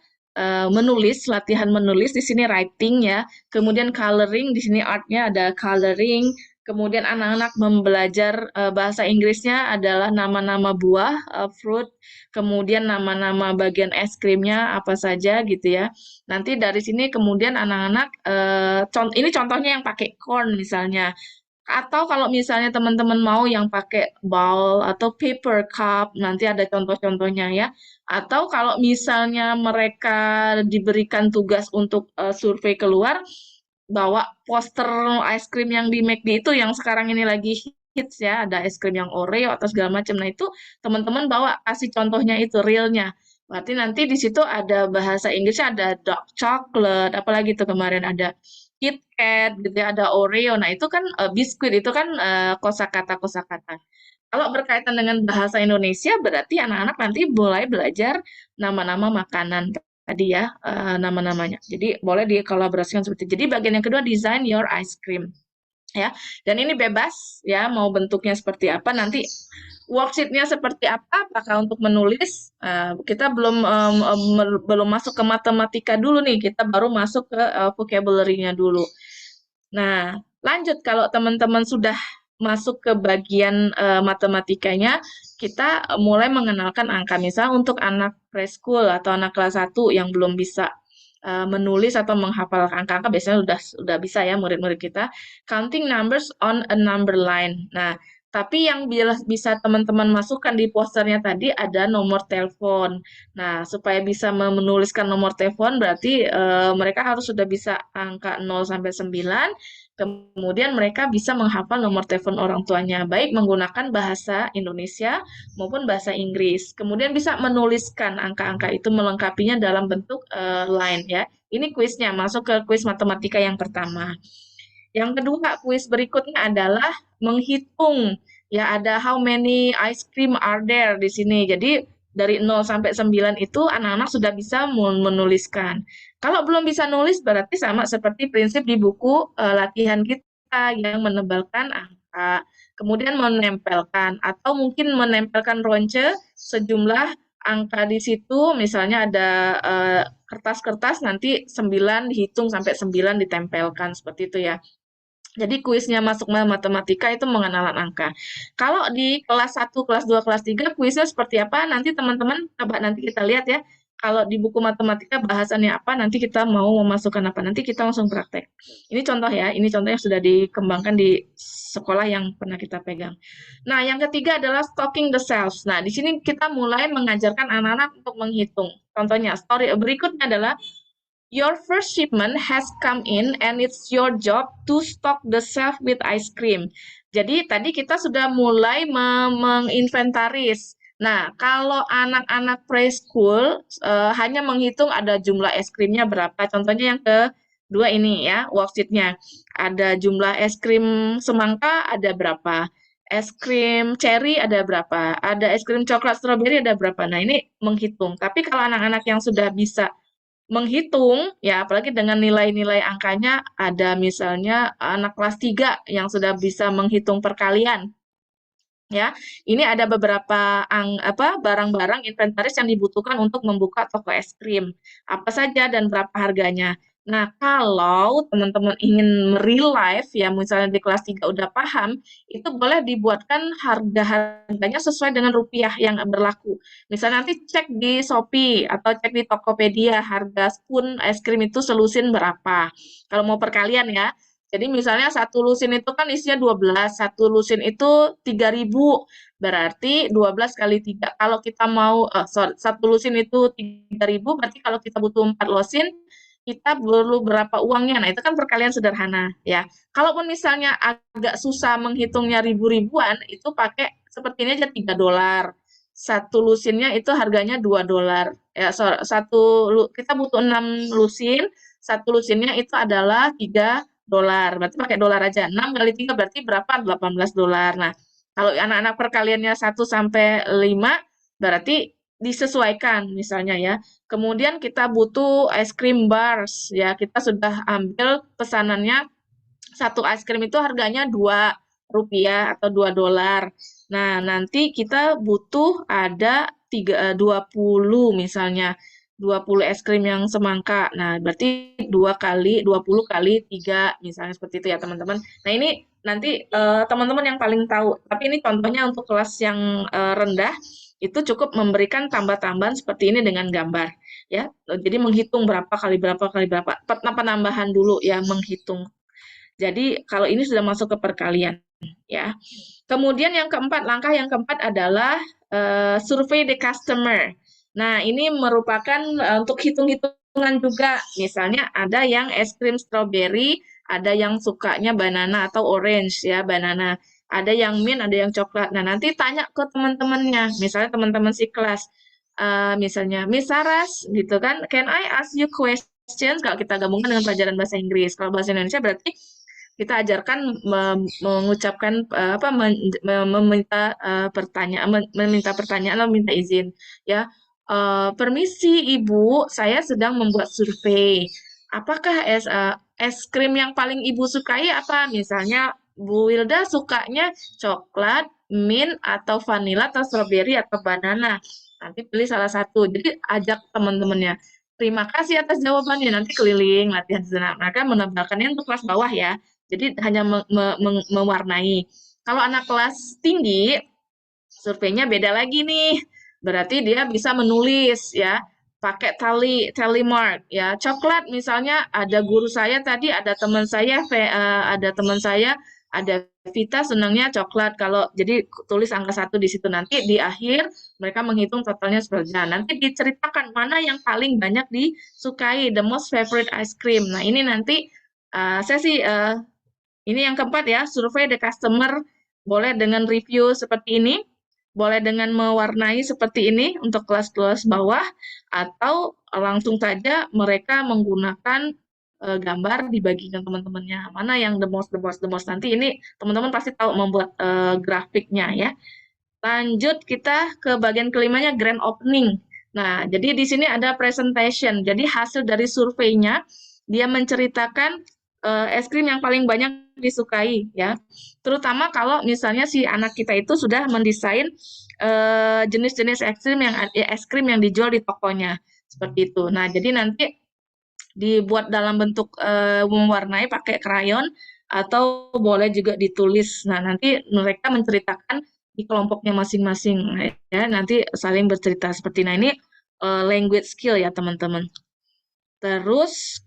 menulis, latihan menulis, di sini writing ya, kemudian coloring, di sini artnya ada coloring, kemudian anak-anak belajar bahasa Inggrisnya adalah nama-nama buah, fruit, kemudian nama-nama bagian es krimnya apa saja gitu ya. Nanti dari sini kemudian anak-anak, ini contohnya yang pakai corn misalnya. Atau kalau misalnya teman-teman mau yang pakai bowl atau paper cup, nanti ada contoh-contohnya ya. Atau kalau misalnya mereka diberikan tugas untuk survei keluar, bawa poster es krim yang di McD itu yang sekarang ini lagi hits ya, ada es krim yang Oreo atau segala macam. Nah itu teman-teman bawa kasih contohnya itu realnya. Berarti nanti di situ ada bahasa Inggrisnya, ada dark chocolate, apalagi tuh kemarin ada KitKat gitu ya, ada Oreo. Nah, itu kan biskuit itu kan kosakata-kosakata. Kalau berkaitan dengan bahasa Indonesia berarti anak-anak nanti mulai belajar nama-nama makanan tadi ya, nama-namanya. Jadi boleh dikolaborasikan seperti itu. Jadi bagian yang kedua, design your ice cream ya. Dan ini bebas ya, mau bentuknya seperti apa nanti, worksheet-nya seperti apa, apakah untuk menulis, kita belum masuk ke matematika dulu nih, kita baru masuk ke vocabulary-nya dulu. Nah, lanjut kalau teman-teman sudah masuk ke bagian matematikanya, kita mulai mengenalkan angka. Misal untuk anak preschool atau anak kelas 1 yang belum bisa menulis atau menghafal angka-angka, biasanya sudah bisa ya murid-murid kita, counting numbers on a number line. Nah, tapi yang bisa teman-teman masukkan di posternya tadi ada nomor telepon. Nah, supaya bisa menuliskan nomor telepon berarti mereka harus sudah bisa angka 0 sampai 9. Kemudian mereka bisa menghafal nomor telepon orang tuanya, baik menggunakan bahasa Indonesia maupun bahasa Inggris. Kemudian bisa menuliskan angka-angka itu, melengkapinya dalam bentuk line ya. Ini kuisnya, masuk ke kuis matematika yang pertama. Yang kedua, kuis berikutnya adalah menghitung. Ya, ada how many ice cream are there di sini. Jadi dari 0 sampai 9 itu anak-anak sudah bisa menuliskan. Kalau belum bisa nulis berarti sama seperti prinsip di buku latihan kita yang menebalkan angka. Kemudian menempelkan atau mungkin menempelkan ronce sejumlah angka di situ, misalnya ada kertas-kertas nanti 9 dihitung sampai 9 ditempelkan seperti itu ya. Jadi kuisnya masuk matematika itu mengenalan angka. Kalau di kelas 1, kelas 2, kelas 3 kuisnya seperti apa? Nanti teman-teman coba nanti kita lihat ya. Kalau di buku matematika bahasannya apa, nanti kita mau memasukkan apa, nanti kita langsung praktek. Ini contoh ya, ini contoh yang sudah dikembangkan di sekolah yang pernah kita pegang. Nah, yang ketiga adalah stocking the shelves. Nah, di sini kita mulai mengajarkan anak-anak untuk menghitung. Contohnya, story berikutnya adalah your first shipment has come in and it's your job to stock the shelf with ice cream. Jadi tadi kita sudah mulai menginventaris. Nah, kalau anak-anak preschool hanya menghitung ada jumlah es krimnya berapa. Contohnya yang kedua ini ya, worksheet-nya. Ada jumlah es krim semangka ada berapa. Es krim cherry ada berapa. Ada es krim coklat strawberry ada berapa. Nah, ini menghitung. Tapi kalau anak-anak yang sudah bisa menghitung, ya apalagi dengan nilai-nilai angkanya, ada misalnya anak kelas 3 yang sudah bisa menghitung perkalian. Ya, ini ada beberapa barang-barang inventaris yang dibutuhkan untuk membuka toko es krim. Apa saja dan berapa harganya. Nah, kalau teman-teman ingin real life ya, misalnya di kelas 3 udah paham, itu boleh dibuatkan harga-harganya sesuai dengan rupiah yang berlaku. Misalnya nanti cek di Shopee atau cek di Tokopedia harga spoon es krim itu selusin berapa. Kalau mau perkalian ya. Jadi misalnya satu lusin itu kan isinya 12, satu lusin itu 3.000, berarti 12 kali 3. Kalau kita mau, satu lusin itu 3.000, berarti kalau kita butuh 4 lusin, kita perlu berapa uangnya. Nah, itu kan perkalian sederhana ya. Kalaupun misalnya agak susah menghitungnya ribu-ribuan, itu pakai seperti ini aja $3. Satu lusinnya itu harganya $2. Ya, kita butuh 6 lusin, satu lusinnya itu adalah $3. Berarti pakai dolar aja. 6 kali 3 berarti berapa? $18. Nah, kalau anak-anak perkaliannya 1 sampai 5 berarti disesuaikan misalnya ya. Kemudian kita butuh es krim bars ya. Kita sudah ambil pesanannya satu es krim itu harganya Rp2 atau $2. Nah, nanti kita butuh ada 20 misalnya. 20 es krim yang semangka. Nah, berarti 20 kali 3 misalnya seperti itu ya, teman-teman. Nah, ini nanti teman-teman yang paling tahu. Tapi ini contohnya untuk kelas yang rendah itu cukup memberikan tambah-tambahan seperti ini dengan gambar ya. Jadi menghitung berapa kali berapa kali berapa. Penambahan dulu ya, menghitung. Jadi kalau ini sudah masuk ke perkalian ya. Kemudian langkah yang keempat adalah survei the customer. Nah, ini merupakan untuk hitung-hitungan juga. Misalnya ada yang es krim strawberry, ada yang sukanya banana atau orange ya, banana. Ada yang mint, ada yang coklat. Nah, nanti tanya ke teman-temannya, misalnya teman-teman si kelas. Misalnya, Miss Saras, gitu kan, can I ask you questions? Kalau kita gabungkan dengan pelajaran bahasa Inggris. Kalau bahasa Indonesia berarti kita ajarkan mengucapkan meminta pertanyaan atau meminta izin ya. Permisi Ibu, saya sedang membuat survei. Apakah es krim yang paling Ibu sukai apa? Misalnya Bu Wilda sukanya coklat, mint atau vanilla atau strawberry atau banana. Nanti pilih salah satu. Jadi ajak teman-temannya. Terima kasih atas jawabannya. Nanti keliling latihan di sana. Mereka menambahkannya untuk kelas bawah ya. Jadi hanya mewarnai. Kalau anak kelas tinggi, surveinya beda lagi nih. Berarti dia bisa menulis ya, pakai tally mark ya. Coklat misalnya ada guru saya tadi, ada teman saya, ada Vita senangnya coklat. Kalau jadi tulis angka 1 di situ, nanti di akhir mereka menghitung totalnya seperti nah, nanti diceritakan mana yang paling banyak disukai, the most favorite ice cream. Nah, ini nanti ini yang keempat ya, survei the customer, boleh dengan review seperti ini, boleh dengan mewarnai seperti ini untuk kelas-kelas bawah, atau langsung saja mereka menggunakan gambar dibagikan teman-temannya. Mana yang the most. Nanti ini teman-teman pasti tahu membuat grafiknya ya. Lanjut kita ke bagian kelimanya, grand opening. Nah, jadi di sini ada presentation. Jadi hasil dari surveinya, dia menceritakan es krim yang paling banyak disukai ya. Terutama kalau misalnya si anak kita itu sudah mendesain jenis-jenis es krim yang dijual di tokonya seperti itu. Nah, jadi nanti dibuat dalam bentuk mewarnai pakai krayon atau boleh juga ditulis. Nah, nanti mereka menceritakan di kelompoknya masing-masing ya, nanti saling bercerita seperti ini language skill ya, teman-teman. Terus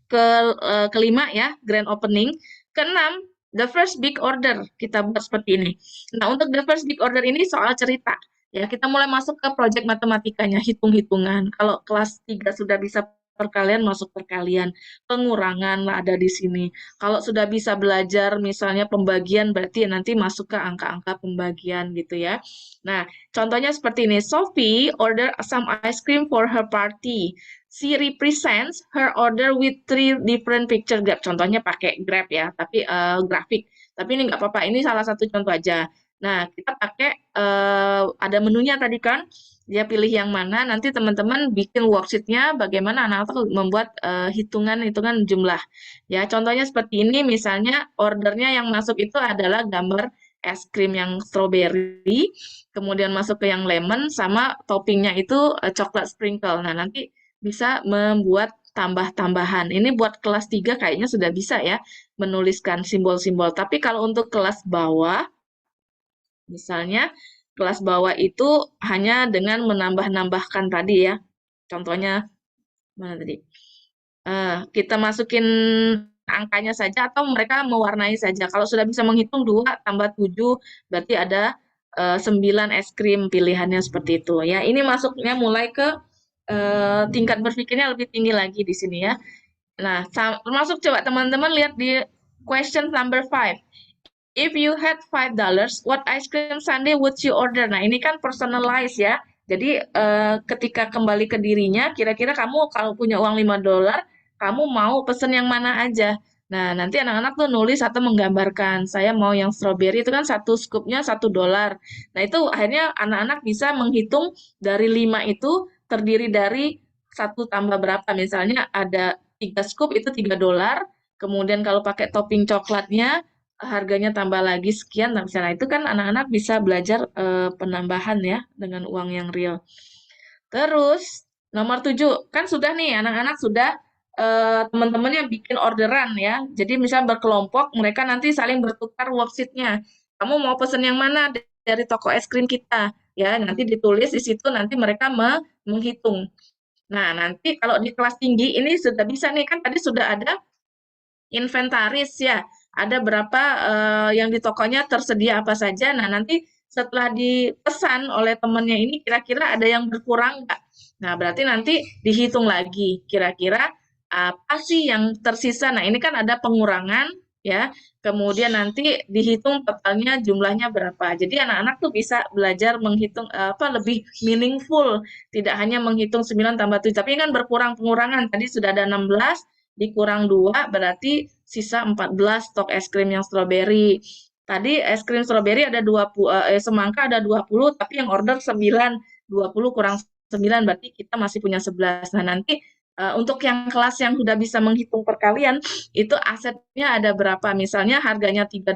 kelima ya, grand opening. Keenam, the first big order. Kita buat seperti ini. Nah, untuk the first big order ini soal cerita. Ya, kita mulai masuk ke proyek matematikanya, hitung-hitungan. Kalau kelas 3 sudah bisa perkalian, masuk perkalian. Pengurangan lah ada di sini. Kalau sudah bisa belajar misalnya pembagian, berarti nanti masuk ke angka-angka pembagian gitu ya. Nah, contohnya seperti ini. Sophie order some ice cream for her party. She represents her order with 3 different picture graph. Contohnya pakai graph ya, tapi grafik. Tapi ini nggak apa-apa, ini salah satu contoh aja. Nah, kita pakai ada menunya tadi kan, dia pilih yang mana, nanti teman-teman bikin worksheet-nya bagaimana anak-anak membuat hitungan-hitungan jumlah. Ya, contohnya seperti ini, misalnya ordernya yang masuk itu adalah gambar es krim yang strawberry, kemudian masuk ke yang lemon, sama toppingnya itu coklat sprinkle. Nah, nanti bisa membuat tambah-tambahan. Ini buat kelas 3 kayaknya sudah bisa ya, menuliskan simbol-simbol. Tapi kalau untuk kelas bawah, misalnya kelas bawah itu hanya dengan menambah-nambahkan tadi ya. Contohnya, mana tadi? Kita masukin angkanya saja atau mereka mewarnai saja. Kalau sudah bisa menghitung 2 tambah 7, berarti ada 9 es krim pilihannya seperti itu ya. Ini masuknya mulai ke tingkat berpikirnya lebih tinggi lagi di sini ya. Nah, termasuk coba teman-teman lihat di question number 5. If you had $5, what ice cream sundae would you order? Nah, ini kan personalized ya. Jadi ketika kembali ke dirinya, kira-kira kamu kalau punya uang $5, kamu mau pesen yang mana aja. Nah, nanti anak-anak tuh nulis atau menggambarkan, saya mau yang strawberry itu kan satu scoopnya $1. Nah, itu akhirnya anak-anak bisa menghitung dari 5 itu terdiri dari 1 tambah berapa. Misalnya ada 3 scoop itu $3, Kemudian kalau pakai topping coklatnya harganya tambah lagi sekian. Nah, misalnya itu kan anak-anak bisa belajar penambahan ya dengan uang yang real. Terus nomor 7 kan sudah nih anak-anak sudah teman-teman yang bikin orderan ya. Jadi misal berkelompok mereka nanti saling bertukar worksheet-nya. Kamu mau pesen yang mana dari toko es krim kita? Ya, nanti ditulis di situ nanti mereka menghitung. Nah, nanti kalau di kelas tinggi ini sudah bisa nih kan tadi sudah ada inventaris ya. Ada berapa yang di tokonya tersedia apa saja. Nah, nanti setelah dipesan oleh temannya ini kira-kira ada yang berkurang nggak? Nah, berarti nanti dihitung lagi kira-kira apa sih yang tersisa. Nah, ini kan ada pengurangan ya. Kemudian nanti dihitung totalnya jumlahnya berapa. Jadi anak-anak tuh bisa belajar menghitung apa lebih meaningful, tidak hanya menghitung 9 tambah 7, tapi kan berkurang pengurangan. Tadi sudah ada 16 dikurang 2 berarti sisa 14 stok es krim yang stroberi. Tadi es krim stroberi ada 20 semangka ada 20 tapi yang order 9, 20 kurang 9 berarti kita masih punya 11. Nah, nanti untuk yang kelas yang sudah bisa menghitung perkalian itu asetnya ada berapa? Misalnya harganya $3,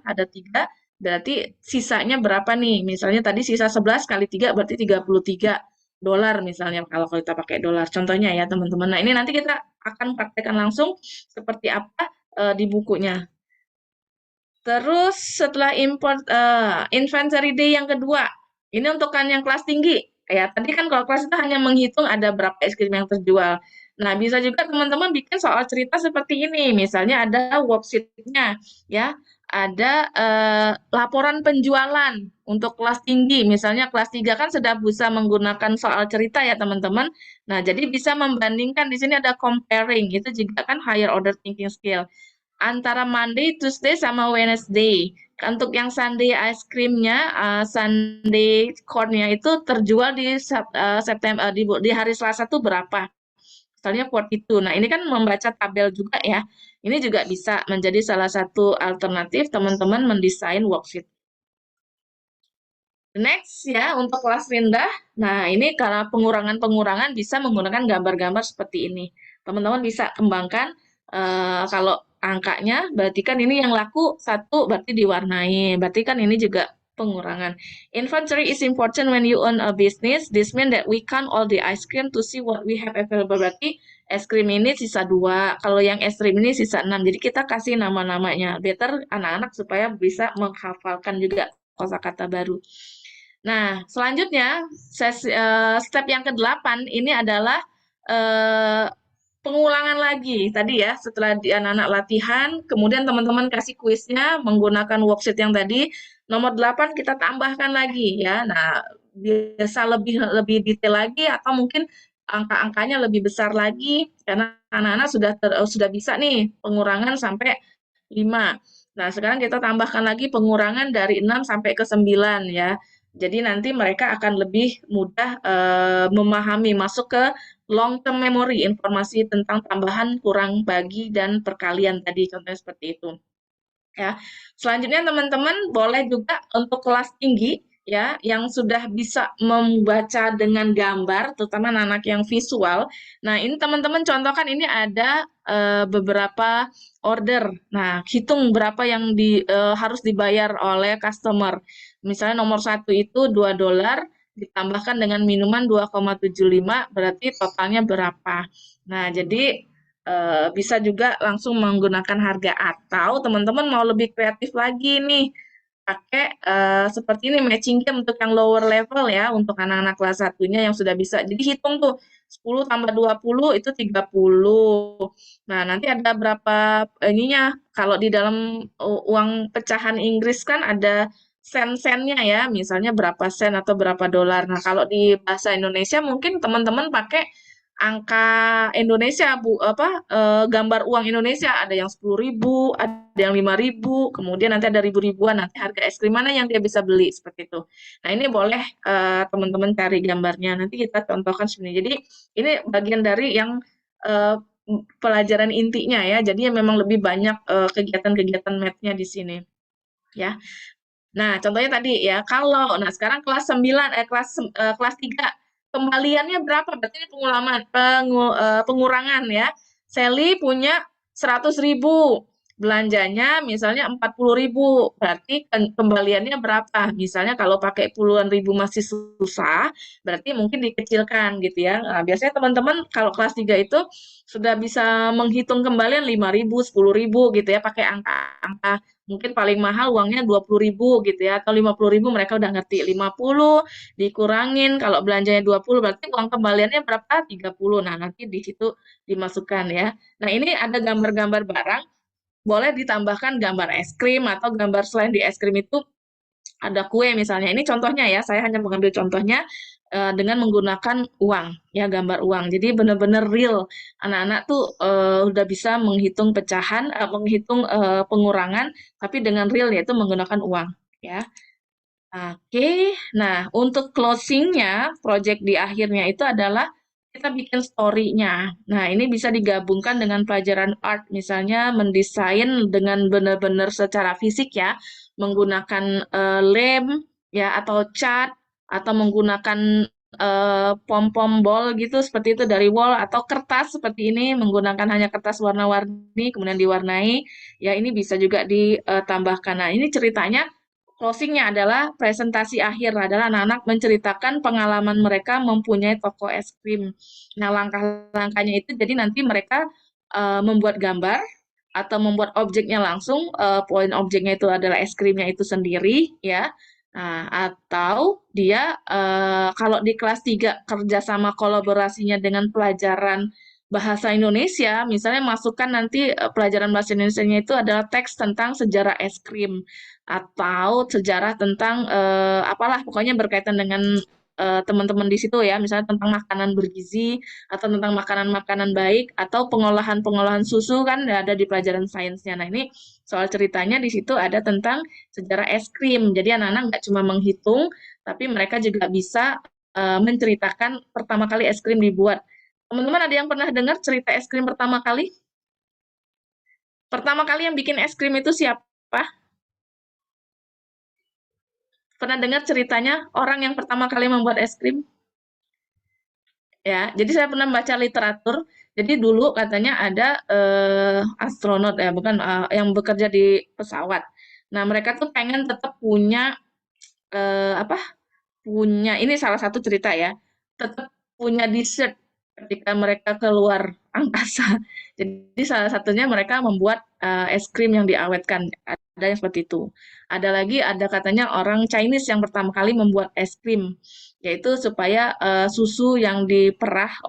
ada 3 berarti sisanya berapa nih? Misalnya tadi sisa 11 kali 3 berarti $33 misalnya kalau kita pakai dolar. Contohnya ya teman-teman. Nah, ini nanti kita akan praktekkan langsung seperti apa di bukunya. Terus setelah import inventory day yang kedua, ini untuk kan yang kelas tinggi. Ya, tadi kan kalau kelas itu hanya menghitung ada berapa es krim yang terjual. Nah, bisa juga teman-teman bikin soal cerita seperti ini. Misalnya ada worksheet-nya, ya, ada laporan penjualan untuk kelas tinggi. Misalnya kelas 3 kan sudah bisa menggunakan soal cerita ya, teman-teman. Nah, jadi bisa membandingkan di sini ada comparing. Itu juga kan higher order thinking skill antara Monday, Tuesday, sama Wednesday. Untuk yang Sunday ice creamnya, Sunday corn-nya itu terjual di September di hari Selasa tuh berapa? Misalnya 42. Nah, ini kan membaca tabel juga ya. Ini juga bisa menjadi salah satu alternatif teman-teman mendesain worksheet. Next ya, untuk kelas rendah, nah ini karena pengurangan-pengurangan bisa menggunakan gambar-gambar seperti ini. Teman-teman bisa kembangkan kalau angkanya, berarti kan ini yang laku 1 berarti diwarnai, berarti kan ini juga pengurangan. Inventory is important when you own a business. This means that we count all the ice cream to see what we have available. Berarti es krim ini sisa 2, kalau yang es krim ini sisa 6. Jadi kita kasih nama-namanya. Better anak-anak supaya bisa menghafalkan juga kosakata baru. Nah, selanjutnya step yang ke-8 ini adalah pengulangan lagi tadi ya, setelah anak-anak latihan, kemudian teman-teman kasih kuisnya menggunakan worksheet yang tadi, nomor 8 kita tambahkan lagi ya. Nah, biasa lebih detail lagi atau mungkin angka-angkanya lebih besar lagi karena anak-anak sudah bisa nih pengurangan sampai 5. Nah, sekarang kita tambahkan lagi pengurangan dari 6 sampai ke 9 ya. Jadi nanti mereka akan lebih mudah memahami, masuk ke long term memory, informasi tentang tambahan, kurang, bagi, dan perkalian tadi, contohnya seperti itu. Ya. Selanjutnya teman-teman boleh juga untuk kelas tinggi ya yang sudah bisa membaca dengan gambar, terutama anak yang visual. Nah, ini teman-teman contohkan ini ada beberapa order. Nah, hitung berapa yang harus dibayar oleh customer. Misalnya nomor 1 itu $2 ditambahkan dengan minuman 2,75 berarti totalnya berapa. Nah, jadi bisa juga langsung menggunakan harga atau teman-teman mau lebih kreatif lagi nih pakai seperti ini matching game untuk yang lower level ya untuk anak-anak kelas 1-nya yang sudah bisa. Jadi hitung tuh 10 tambah 20 itu 30. Nah, nanti ada berapa ininya. Kalau di dalam uang pecahan Inggris kan ada sen-sennya ya, misalnya berapa sen atau berapa dolar. Nah, kalau di bahasa Indonesia mungkin teman-teman pakai angka Indonesia gambar uang Indonesia ada yang 10.000, ada yang 5.000, kemudian nanti ada ribu-ribuan, nanti harga es krim mana yang dia bisa beli seperti itu. Nah, ini boleh teman-teman cari gambarnya, nanti kita contohkan sebenarnya. Jadi ini bagian dari yang pelajaran intinya ya, jadi memang lebih banyak kegiatan-kegiatan math-nya di sini ya. Nah, contohnya tadi ya, nah sekarang kelas 9 kelas 3 kembaliannya berapa? Berarti ini pengurangan ya. Sally punya 100.000, belanjanya misalnya 40.000, berarti kembaliannya berapa? Misalnya kalau pakai puluhan ribu masih susah, berarti mungkin dikecilkan gitu ya. Nah, biasanya teman-teman kalau kelas 3 itu sudah bisa menghitung kembalian 5.000, 10.000 gitu ya, pakai angka-angka mungkin paling mahal uangnya 20.000 gitu ya, atau 50.000 mereka udah ngerti. 50 dikurangin, kalau belanjanya 20 berarti uang kembaliannya berapa? 30. Nah, nanti di situ dimasukkan ya. Nah, ini ada gambar-gambar barang, boleh ditambahkan gambar es krim atau gambar selain di es krim itu ada kue misalnya. Ini contohnya ya, saya hanya mengambil contohnya dengan menggunakan uang, ya gambar uang. Jadi benar-benar real. Anak-anak tuh udah bisa menghitung pecahan, menghitung pengurangan, tapi dengan real yaitu menggunakan uang, ya. Oke, nah untuk closingnya, project di akhirnya itu adalah kita bikin story-nya. Nah, ini bisa digabungkan dengan pelajaran art, misalnya mendesain dengan benar-benar secara fisik ya, menggunakan lem ya atau cat atau menggunakan pom-pom ball gitu seperti itu dari wall atau kertas seperti ini menggunakan hanya kertas warna-warni kemudian diwarnai. Ya, ini bisa juga ditambahkan. Nah, ini ceritanya closingnya adalah presentasi akhir adalah anak-anak menceritakan pengalaman mereka mempunyai toko es krim. Nah, langkah-langkahnya itu jadi nanti mereka membuat gambar atau membuat objeknya langsung, poin objeknya itu adalah es krimnya itu sendiri, ya. Nah, atau dia kalau di kelas 3 kerjasama kolaborasinya dengan pelajaran bahasa Indonesia, misalnya masukkan nanti pelajaran bahasa Indonesia-nya itu adalah teks tentang sejarah es krim atau sejarah tentang apalah pokoknya berkaitan dengan teman-teman di situ ya, misalnya tentang makanan bergizi atau tentang makanan-makanan baik atau pengolahan-pengolahan susu kan ada di pelajaran sainsnya. Nah, ini soal ceritanya di situ ada tentang sejarah es krim. Jadi anak-anak nggak cuma menghitung, tapi mereka juga bisa menceritakan pertama kali es krim dibuat. Teman-teman ada yang pernah dengar cerita es krim pertama kali? Pertama kali yang bikin es krim itu siapa? Pernah dengar ceritanya orang yang pertama kali membuat es krim? Ya, jadi saya pernah baca literatur. Jadi dulu katanya ada astronot ya, bukan yang bekerja di pesawat. Nah, mereka tuh pengen tetap punya apa? Punya ini salah satu cerita ya. Tetap punya dessert ketika mereka keluar angkasa. Jadi salah satunya mereka membuat es krim yang diawetkan. Ada yang seperti itu. Ada lagi ada katanya orang Chinese yang pertama kali membuat es krim, yaitu supaya susu yang diperah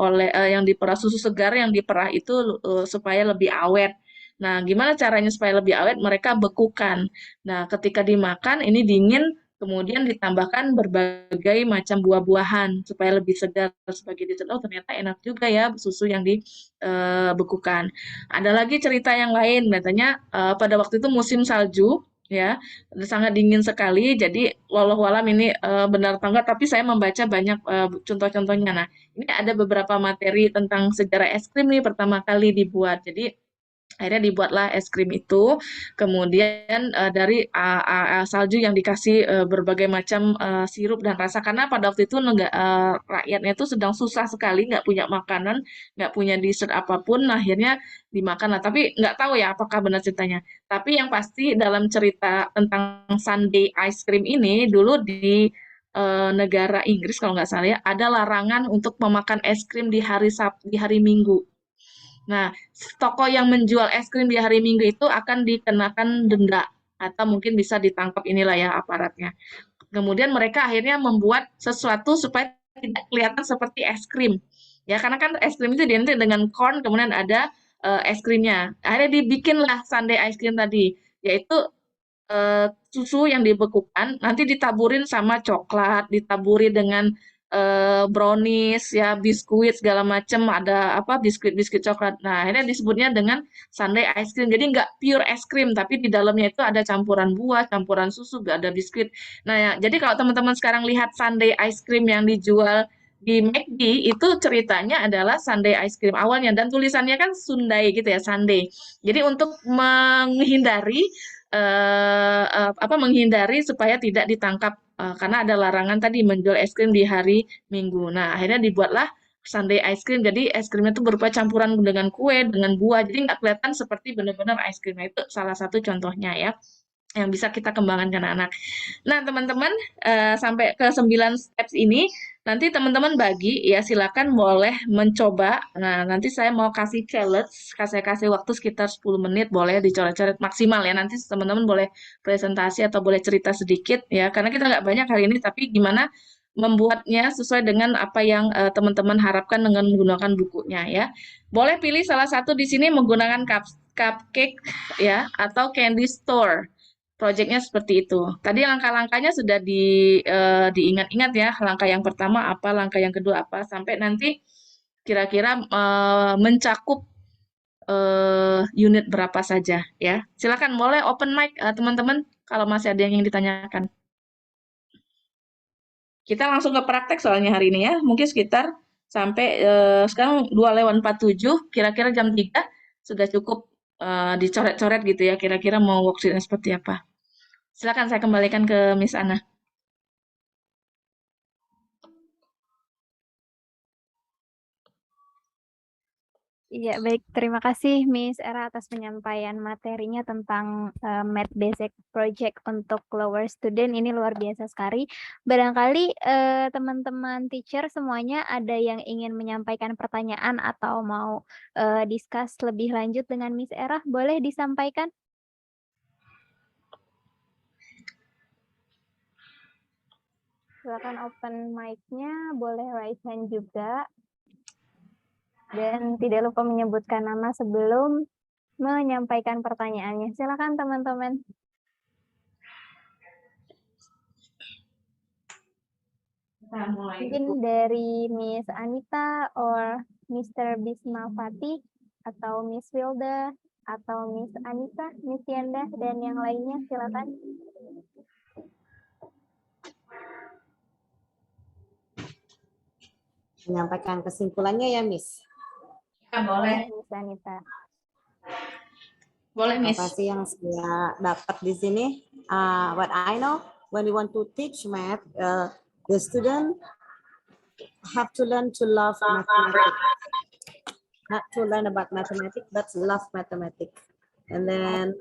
yang diperah susu segar yang diperah itu supaya lebih awet. Nah, gimana caranya supaya lebih awet? Mereka bekukan. Nah, ketika dimakan ini dingin, kemudian ditambahkan berbagai macam buah-buahan supaya lebih segar sebagai dessert. Oh, ternyata enak juga ya susu yang dibekukan. Ada lagi cerita yang lain, katanya pada waktu itu musim salju, ya, sangat dingin sekali. Jadi walau-walam ini benar atau enggak, tapi saya membaca banyak contoh-contohnya. Nah, ini ada beberapa materi tentang sejarah es krim nih pertama kali dibuat. Jadi akhirnya dibuatlah es krim itu, kemudian dari salju yang dikasih berbagai macam sirup dan rasa, karena pada waktu itu rakyatnya itu sedang susah sekali, nggak punya makanan, nggak punya dessert apapun, akhirnya dimakan lah. Tapi nggak tahu ya apakah benar ceritanya. Tapi yang pasti dalam cerita tentang Sunday ice cream ini, dulu di negara Inggris kalau nggak salah ya, ada larangan untuk memakan es krim di hari Sabtu, di hari Minggu. Nah, toko yang menjual es krim di hari Minggu itu akan dikenakan denda atau mungkin bisa ditangkap inilah ya aparatnya. Kemudian mereka akhirnya membuat sesuatu supaya tidak kelihatan seperti es krim. Ya, karena kan es krim itu identik dengan corn, kemudian ada es krimnya. Akhirnya dibikinlah sundae ice cream tadi, yaitu susu yang dibekukan nanti ditaburin sama coklat, ditaburi dengan brownies ya, biskuit segala macam, ada apa biskuit-biskuit coklat. Nah, akhirnya disebutnya dengan sundae ice cream. Jadi nggak pure es krim, tapi di dalamnya itu ada campuran buah, campuran susu, nggak ada biskuit. Nah, ya, jadi kalau teman-teman sekarang lihat sundae ice cream yang dijual di McD itu ceritanya adalah sundae ice cream awalnya dan tulisannya kan Sundae gitu ya, sundae. Jadi untuk menghindari supaya tidak ditangkap karena ada larangan tadi menjual es krim di hari Minggu. Nah, akhirnya dibuatlah sundae ice cream. Jadi es krimnya itu berupa campuran dengan kue, dengan buah. Jadi nggak kelihatan seperti benar-benar ice cream. Nah, itu salah satu contohnya ya, yang bisa kita kembangkan ke anak-anak. Nah, teman-teman, sampai ke 9 steps ini, nanti teman-teman bagi, ya silakan boleh mencoba. Nah, nanti saya mau kasih challenge, saya kasih waktu sekitar 10 menit, boleh dicoret-coret maksimal ya. Nanti teman-teman boleh presentasi atau boleh cerita sedikit ya, karena kita nggak banyak hari ini, tapi gimana membuatnya sesuai dengan apa yang teman-teman harapkan dengan menggunakan bukunya ya. Boleh pilih salah satu di sini menggunakan cupcake ya atau candy store. Proyeknya seperti itu. Tadi langkah-langkahnya sudah diingat-ingat ya. Langkah yang pertama apa, langkah yang kedua apa, sampai nanti kira-kira mencakup unit berapa saja ya. Silakan boleh open mic teman-teman kalau masih ada yang ingin ditanyakan. Kita langsung ke praktek soalnya hari ini ya. Mungkin sekitar sampai sekarang 2:47, kira-kira jam 3 sudah cukup dicoret-coret gitu ya. Kira-kira mau worksheet-nya seperti apa. Silakan saya kembalikan ke Miss Ana. Iya, baik. Terima kasih Miss Era atas penyampaian materinya tentang Math Basic Project untuk lower student. Ini luar biasa sekali. Barangkali teman-teman teacher semuanya ada yang ingin menyampaikan pertanyaan atau mau discuss lebih lanjut dengan Miss Era, boleh disampaikan? Silakan open mic-nya, boleh raise hand juga. Dan tidak lupa menyebutkan nama sebelum menyampaikan pertanyaannya. Silakan teman-teman. Mungkin dari Miss Anita or Mr. Bisma Fatih atau Miss Wilda atau Miss Anita, Miss Yanda dan yang lainnya, silakan. Menyampaikan kesimpulannya ya, Miss. Ya, boleh. Miss Anita. Boleh, Miss. Apa sih yang saya dapat di sini? What I know, when you want to teach math, the student have to learn to love mathematics. Not to learn about mathematics, but love mathematics. And then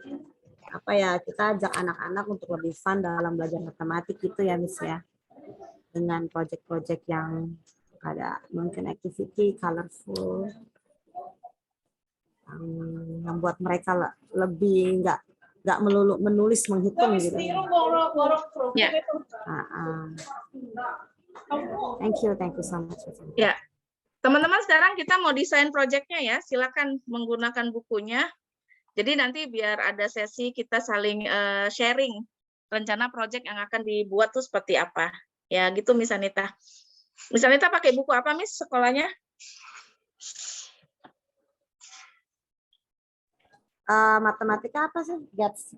apa ya, kita ajak anak-anak untuk lebih fun dalam belajar matematik gitu ya, Miss ya. Dengan project-project yang ada mungkin activity, colorful, yang membuat mereka lebih nggak melulu menulis menghitung gitu. Ya. Thank you so much. Ya, teman-teman sekarang kita mau desain projectnya ya. Silakan menggunakan bukunya. Jadi nanti biar ada sesi kita saling sharing rencana project yang akan dibuat tuh seperti apa. Ya gitu Miss Anita. Miss Anita pakai buku apa Miss sekolahnya? Matematika apa sih? Gats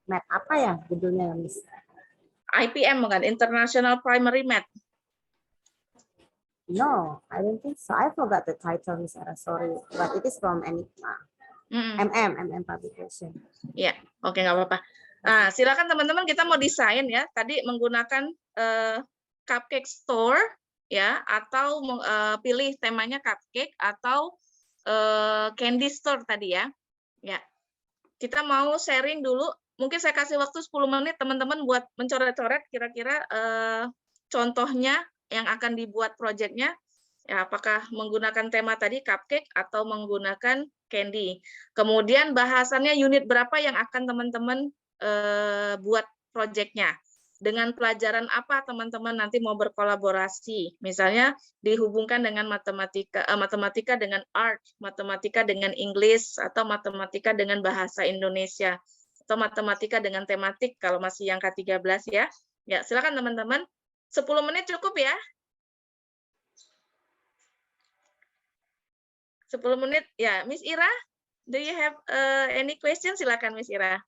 math apa ya judulnya, Miss? IPM bukan? International Primary Math. No, I don't think so. I forgot the title, Miss Era. Sorry, but it is from Enigma. MM Publication. Ya, oke nggak apa-apa. Nah, silakan teman-teman kita mau desain ya. Tadi menggunakan cupcake store ya, atau pilih temanya cupcake atau candy store tadi ya. Ya. Kita mau sharing dulu. Mungkin saya kasih waktu 10 menit teman-teman buat mencoret-coret kira-kira contohnya yang akan dibuat proyeknya. Ya, apakah menggunakan tema tadi cupcake atau menggunakan candy. Kemudian bahasannya unit berapa yang akan teman-teman buat proyeknya. Dengan pelajaran apa teman-teman nanti mau berkolaborasi. Misalnya dihubungkan dengan matematika dengan art, matematika dengan English, atau matematika dengan bahasa Indonesia, atau matematika dengan tematik kalau masih yang K13 ya. Ya, silakan teman-teman. 10 menit cukup ya. 10 menit ya. Miss Ira, do you have any question? Silakan Miss Ira.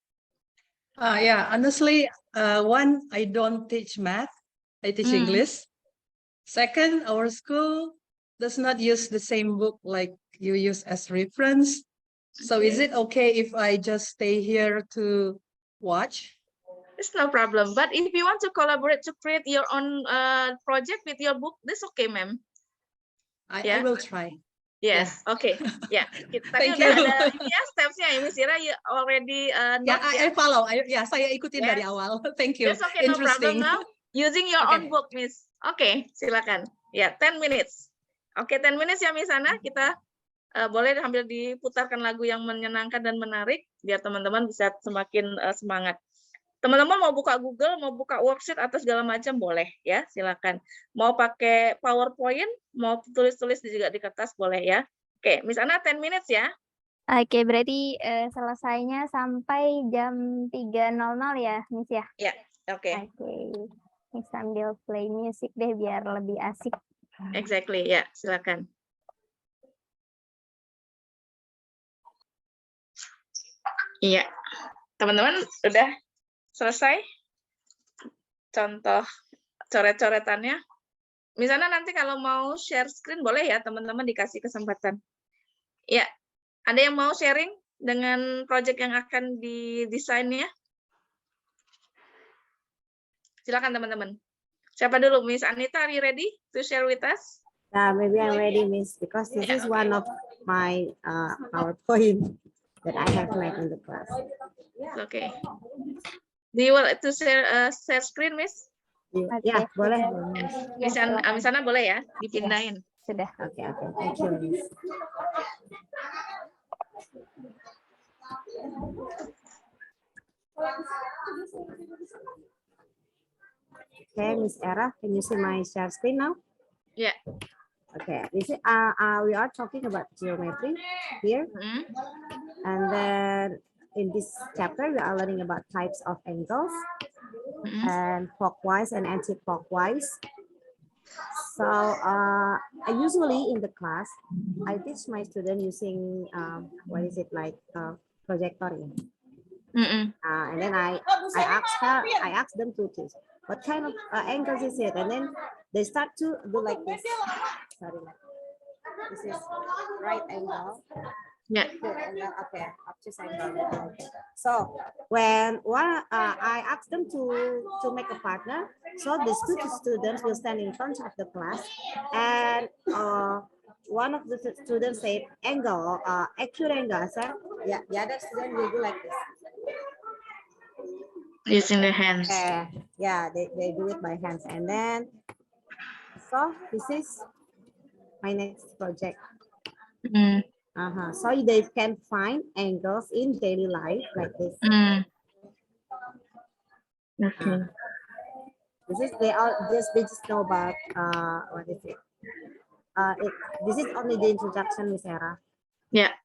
Yeah, honestly, one, I don't teach math, I teach English. Second, our school does not use the same book like you use as reference. So is it okay if I just stay here to watch? It's no problem. But if you want to collaborate to create your own project with your book, that's okay, ma'am. I will try. Yes, okay. Ya, tadi Thank udah you. ada ini ya stepsnya ya, Miss Ira, you already Ya, notes I follow. Saya ikutin dari Yes. awal. Thank you. That's okay, no problem Interesting. now. Using your Okay. own book, Miss. Oke, silakan. Ya, 10 minutes. Oke, 10 minutes ya, Miss Ana. Kita boleh sambil diputarkan lagu yang menyenangkan dan menarik, biar teman-teman bisa semakin semangat. Teman-teman mau buka Google, mau buka worksheet atau segala macam boleh ya, silakan. Mau pakai PowerPoint, mau tulis-tulis juga di kertas boleh ya. Oke, Miss Ana 10 minutes ya. Oke, berarti selesainya sampai jam 3.00 ya, Miss ya? Ya, oke. Oke. Miss sambil play music deh biar lebih asik. Exactly, ya, silakan. Iya, teman-teman udah selesai contoh coret-coretannya. Misalnya nanti kalau mau share screen boleh ya teman-teman, dikasih kesempatan. Ya, ada yang mau sharing dengan project yang akan didesainnya? Silakan teman-teman. Siapa dulu, Miss Anita? Are you ready to share with us? Maybe I'm ready, Miss, because this is one of my PowerPoint that I have made in the class. Okay. Do you want to share screen, Miss? Ya, boleh. Miss Ana boleh ya, dipindahin. Sudah. Oke, thank you, Miss. Okay, Miss Era, can you see my share screen now? Yeah. Okay, this is, we are talking about geometry here. And then in this chapter, we are learning about types of angles and clockwise and anti-clockwise. So usually in the class, I teach my student using, projector. And then I ask them to choose what kind of angles is it, and then they start to do like this. Sorry, this is right angle. Yeah. Okay, obtuse angle. So when I ask them to make a partner, so the students will stand in front of the class, and one of the students said angle, acute angle. So yeah, the other student will do like this. Using the hands. Yeah, they do it by hands. And then, so this is my next project. So they can find angles in daily life like this. Okay. They just know about what is it? This is only the introduction, Miss Era. Yeah,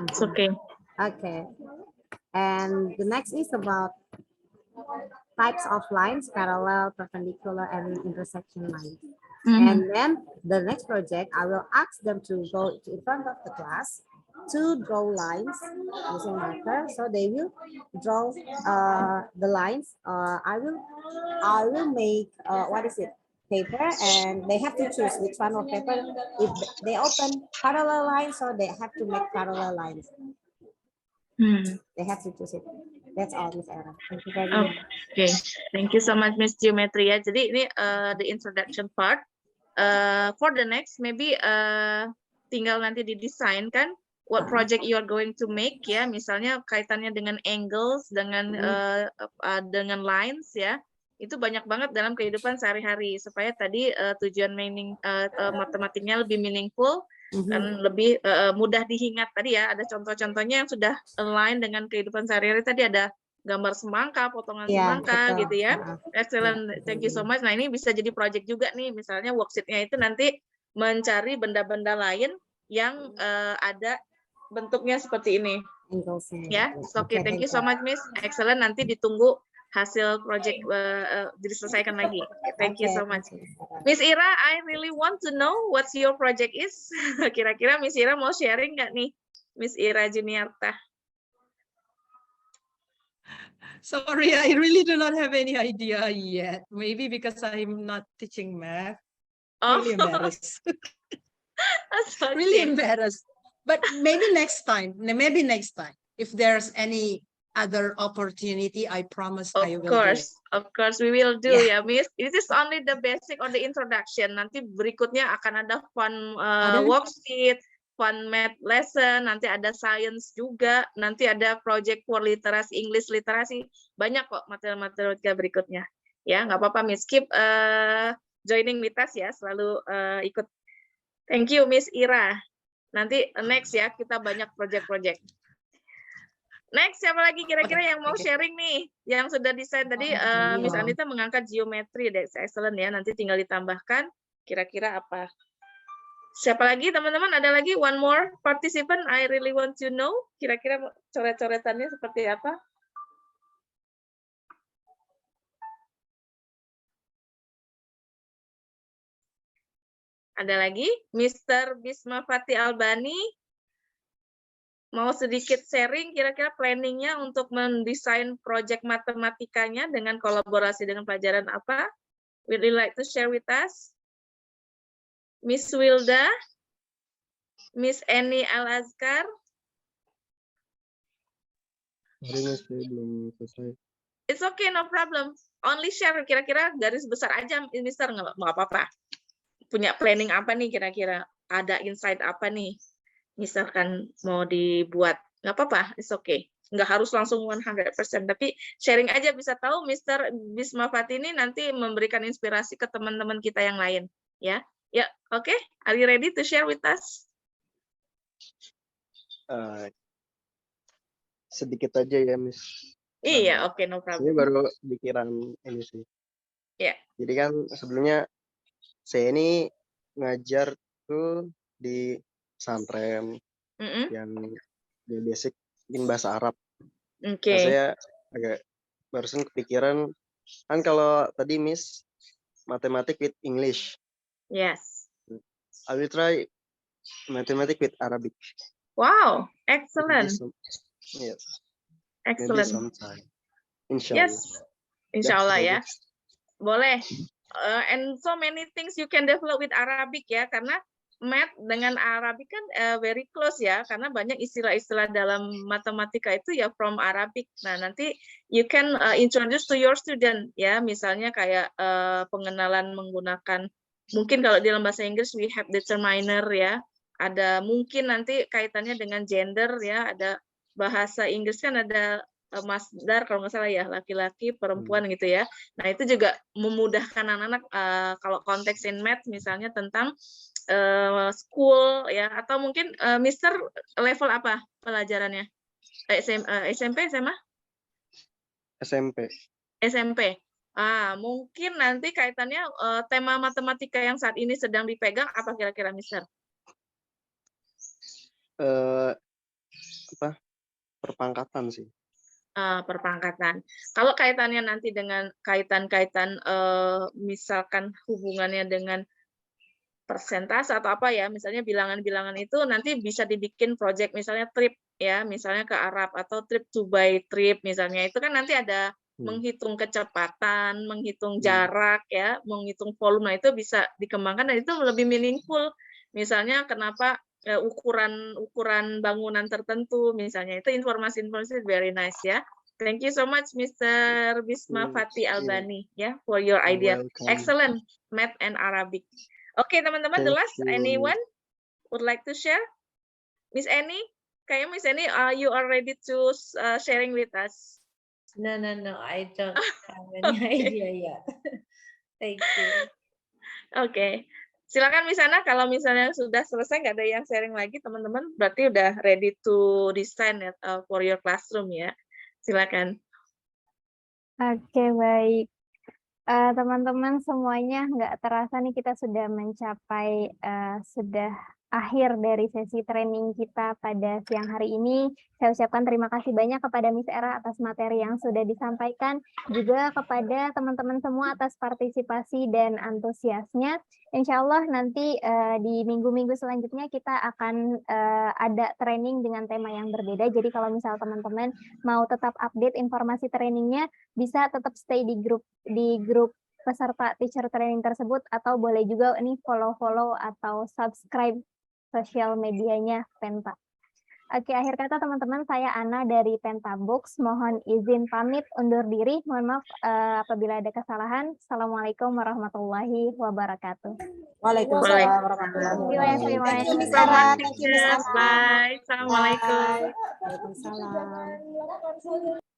it's okay. Okay. And the next is about types of lines, parallel, perpendicular, and intersection lines. And then the next project, I will ask them to go in front of the class to draw lines using marker. So they will draw the lines. I will make paper, and they have to choose which one of paper. If they open parallel lines, so they have to make parallel lines. They have to choose it. That's all, Miss Era. Thank you very much. Okay, thank you so much, Miss Geometry. Ya, jadi ini the introduction part. For the next, maybe tinggal nanti didesain kan what project you are going to make ya. Misalnya kaitannya dengan angles, dengan lines ya. Itu banyak banget dalam kehidupan sehari-hari supaya tadi tujuan matematiknya lebih meaningful. Dan lebih mudah diingat tadi ya, ada contoh-contohnya yang sudah align dengan kehidupan sehari-hari. Tadi ada gambar semangka, potongan semangka gitu ya. Excellent, thank you so much. Nah ini bisa jadi project juga nih, misalnya worksheet-nya itu nanti mencari benda-benda lain yang ada bentuknya seperti ini. Ya, oke, thank you so much, Miss. Excellent, nanti ditunggu hasil project diselesaikan lagi. Thank you so much. Miss Ira, I really want to know what your project is. Kira-kira Miss Ira mau sharing nggak nih? Miss Ira Juniarta. Sorry, I really do not have any idea yet. Maybe because I'm not teaching math. Really embarrassed. Okay. Really embarrassed. But maybe next time. If there's any other opportunity, I promise Of I will do it. course, we will do Yeah. ya, Miss. This is only the basic or the introduction. Nanti berikutnya akan ada fun Ada? worksheet, fun math lesson, nanti ada science juga, nanti ada project for literasi, English literasi. Banyak kok materi-materi berikutnya. Ya, nggak apa-apa, Miss. Keep joining with us ya, selalu ikut. Thank you, Miss Ira. Nanti next ya, kita banyak project-project. Next, siapa lagi kira-kira yang mau sharing nih? Yang sudah desain tadi, Miss Anita mengangkat geometri, that's excellent ya. Nanti tinggal ditambahkan, kira-kira apa? Siapa lagi, teman-teman? Ada lagi? One more participant, I really want to know. Kira-kira coret-coretannya seperti apa? Ada lagi? Mr. Bisma Fati Albani, mau sedikit sharing kira-kira planningnya untuk mendesain proyek matematikanya dengan kolaborasi dengan pelajaran apa? Would you like to share with us? Miss Wilda, Miss Annie Al-Azkar. Sorry Miss, saya belum selesai. It's okay, no problem. Only share kira-kira garis besar aja, Mister, nggak apa-apa. Punya planning apa nih kira-kira? Ada insight apa nih? Misalkan mau dibuat, nggak apa-apa, it's okay. Nggak harus langsung 100%, tapi sharing aja bisa tahu Mr. Bisma Fati ini nanti memberikan inspirasi ke teman-teman kita yang lain. Ya, ya, oke. Are you ready to share with us? Sedikit aja ya, Miss. Iya, oke, no Ini problem. baru pikiran ini sih. Ya. Jadi kan sebelumnya saya ini ngajar tuh di pesantren yang di basic in bahasa Arab. Oke. Nah, saya agak barusan kepikiran kan kalau tadi Miss matematik with English. Yes. I will try mathematics with Arabic. Wow, excellent. Yes. Excellent. Maybe sometime. Inshallah. Yes. Insyaallah ya. Boleh. And so many things you can develop with Arabic ya, karena math dengan Arabic kan very close ya, karena banyak istilah-istilah dalam matematika itu ya from Arabic. Nah, nanti you can introduce to your student ya, misalnya kayak pengenalan menggunakan, mungkin kalau di dalam bahasa Inggris we have determiner ya, ada mungkin nanti kaitannya dengan gender ya, ada bahasa Inggris kan ada masdar kalau nggak salah ya, laki-laki, perempuan gitu ya. Nah, itu juga memudahkan anak-anak kalau konteks in math misalnya tentang school ya, atau mungkin Mister level apa pelajarannya? SMP, SMA? SMP. SMP. Mungkin nanti kaitannya tema matematika yang saat ini sedang dipegang apa kira-kira, Mister? Apa? Perpangkatan sih. Perpangkatan. Kalau kaitannya nanti dengan kaitan-kaitan misalkan hubungannya dengan persentase atau apa ya, misalnya bilangan-bilangan itu nanti bisa dibikin project misalnya trip ya, misalnya ke Arab atau trip to by trip misalnya, itu kan nanti ada menghitung kecepatan, menghitung jarak ya, menghitung volume, nah itu bisa dikembangkan dan itu lebih meaningful. Misalnya kenapa ukuran bangunan tertentu misalnya, itu informasi-informasi very nice ya. Thank you so much Mr. Bisma Fati Albani ya for your idea. Excellent math and Arabic. Oke, teman-teman, the last anyone would like to share? Miss Annie, kayaknya Miss Annie, you are ready to sharing with us. No, I don't have any idea yet. Thank you. Oke. Silakan Miss Ana, kalau misalnya sudah selesai nggak ada yang sharing lagi, teman-teman berarti udah ready to design for your classroom ya. Silakan. Oke, baik. Teman-teman semuanya, nggak terasa nih kita sudah mencapai sudah akhir dari sesi training kita pada siang hari ini. Saya ucapkan terima kasih banyak kepada Miss Era atas materi yang sudah disampaikan, juga kepada teman-teman semua atas partisipasi dan antusiasnya. Insya Allah nanti di minggu-minggu selanjutnya kita akan ada training dengan tema yang berbeda. Jadi kalau misal teman-teman mau tetap update informasi trainingnya, bisa tetap stay di grup peserta teacher training tersebut, atau boleh juga ini follow atau subscribe sosial medianya Penta. Oke, akhir kata teman-teman, saya Ana dari Pentabox. Mohon izin pamit undur diri. Mohon maaf apabila ada kesalahan. Assalamualaikum warahmatullahi wabarakatuh. Waalaikumsalam warahmatullahi wabarakatuh. Thank you Miss Era, thank you Miss Ana. Bye. Assalamualaikum. Bye. Waalaikumsalam.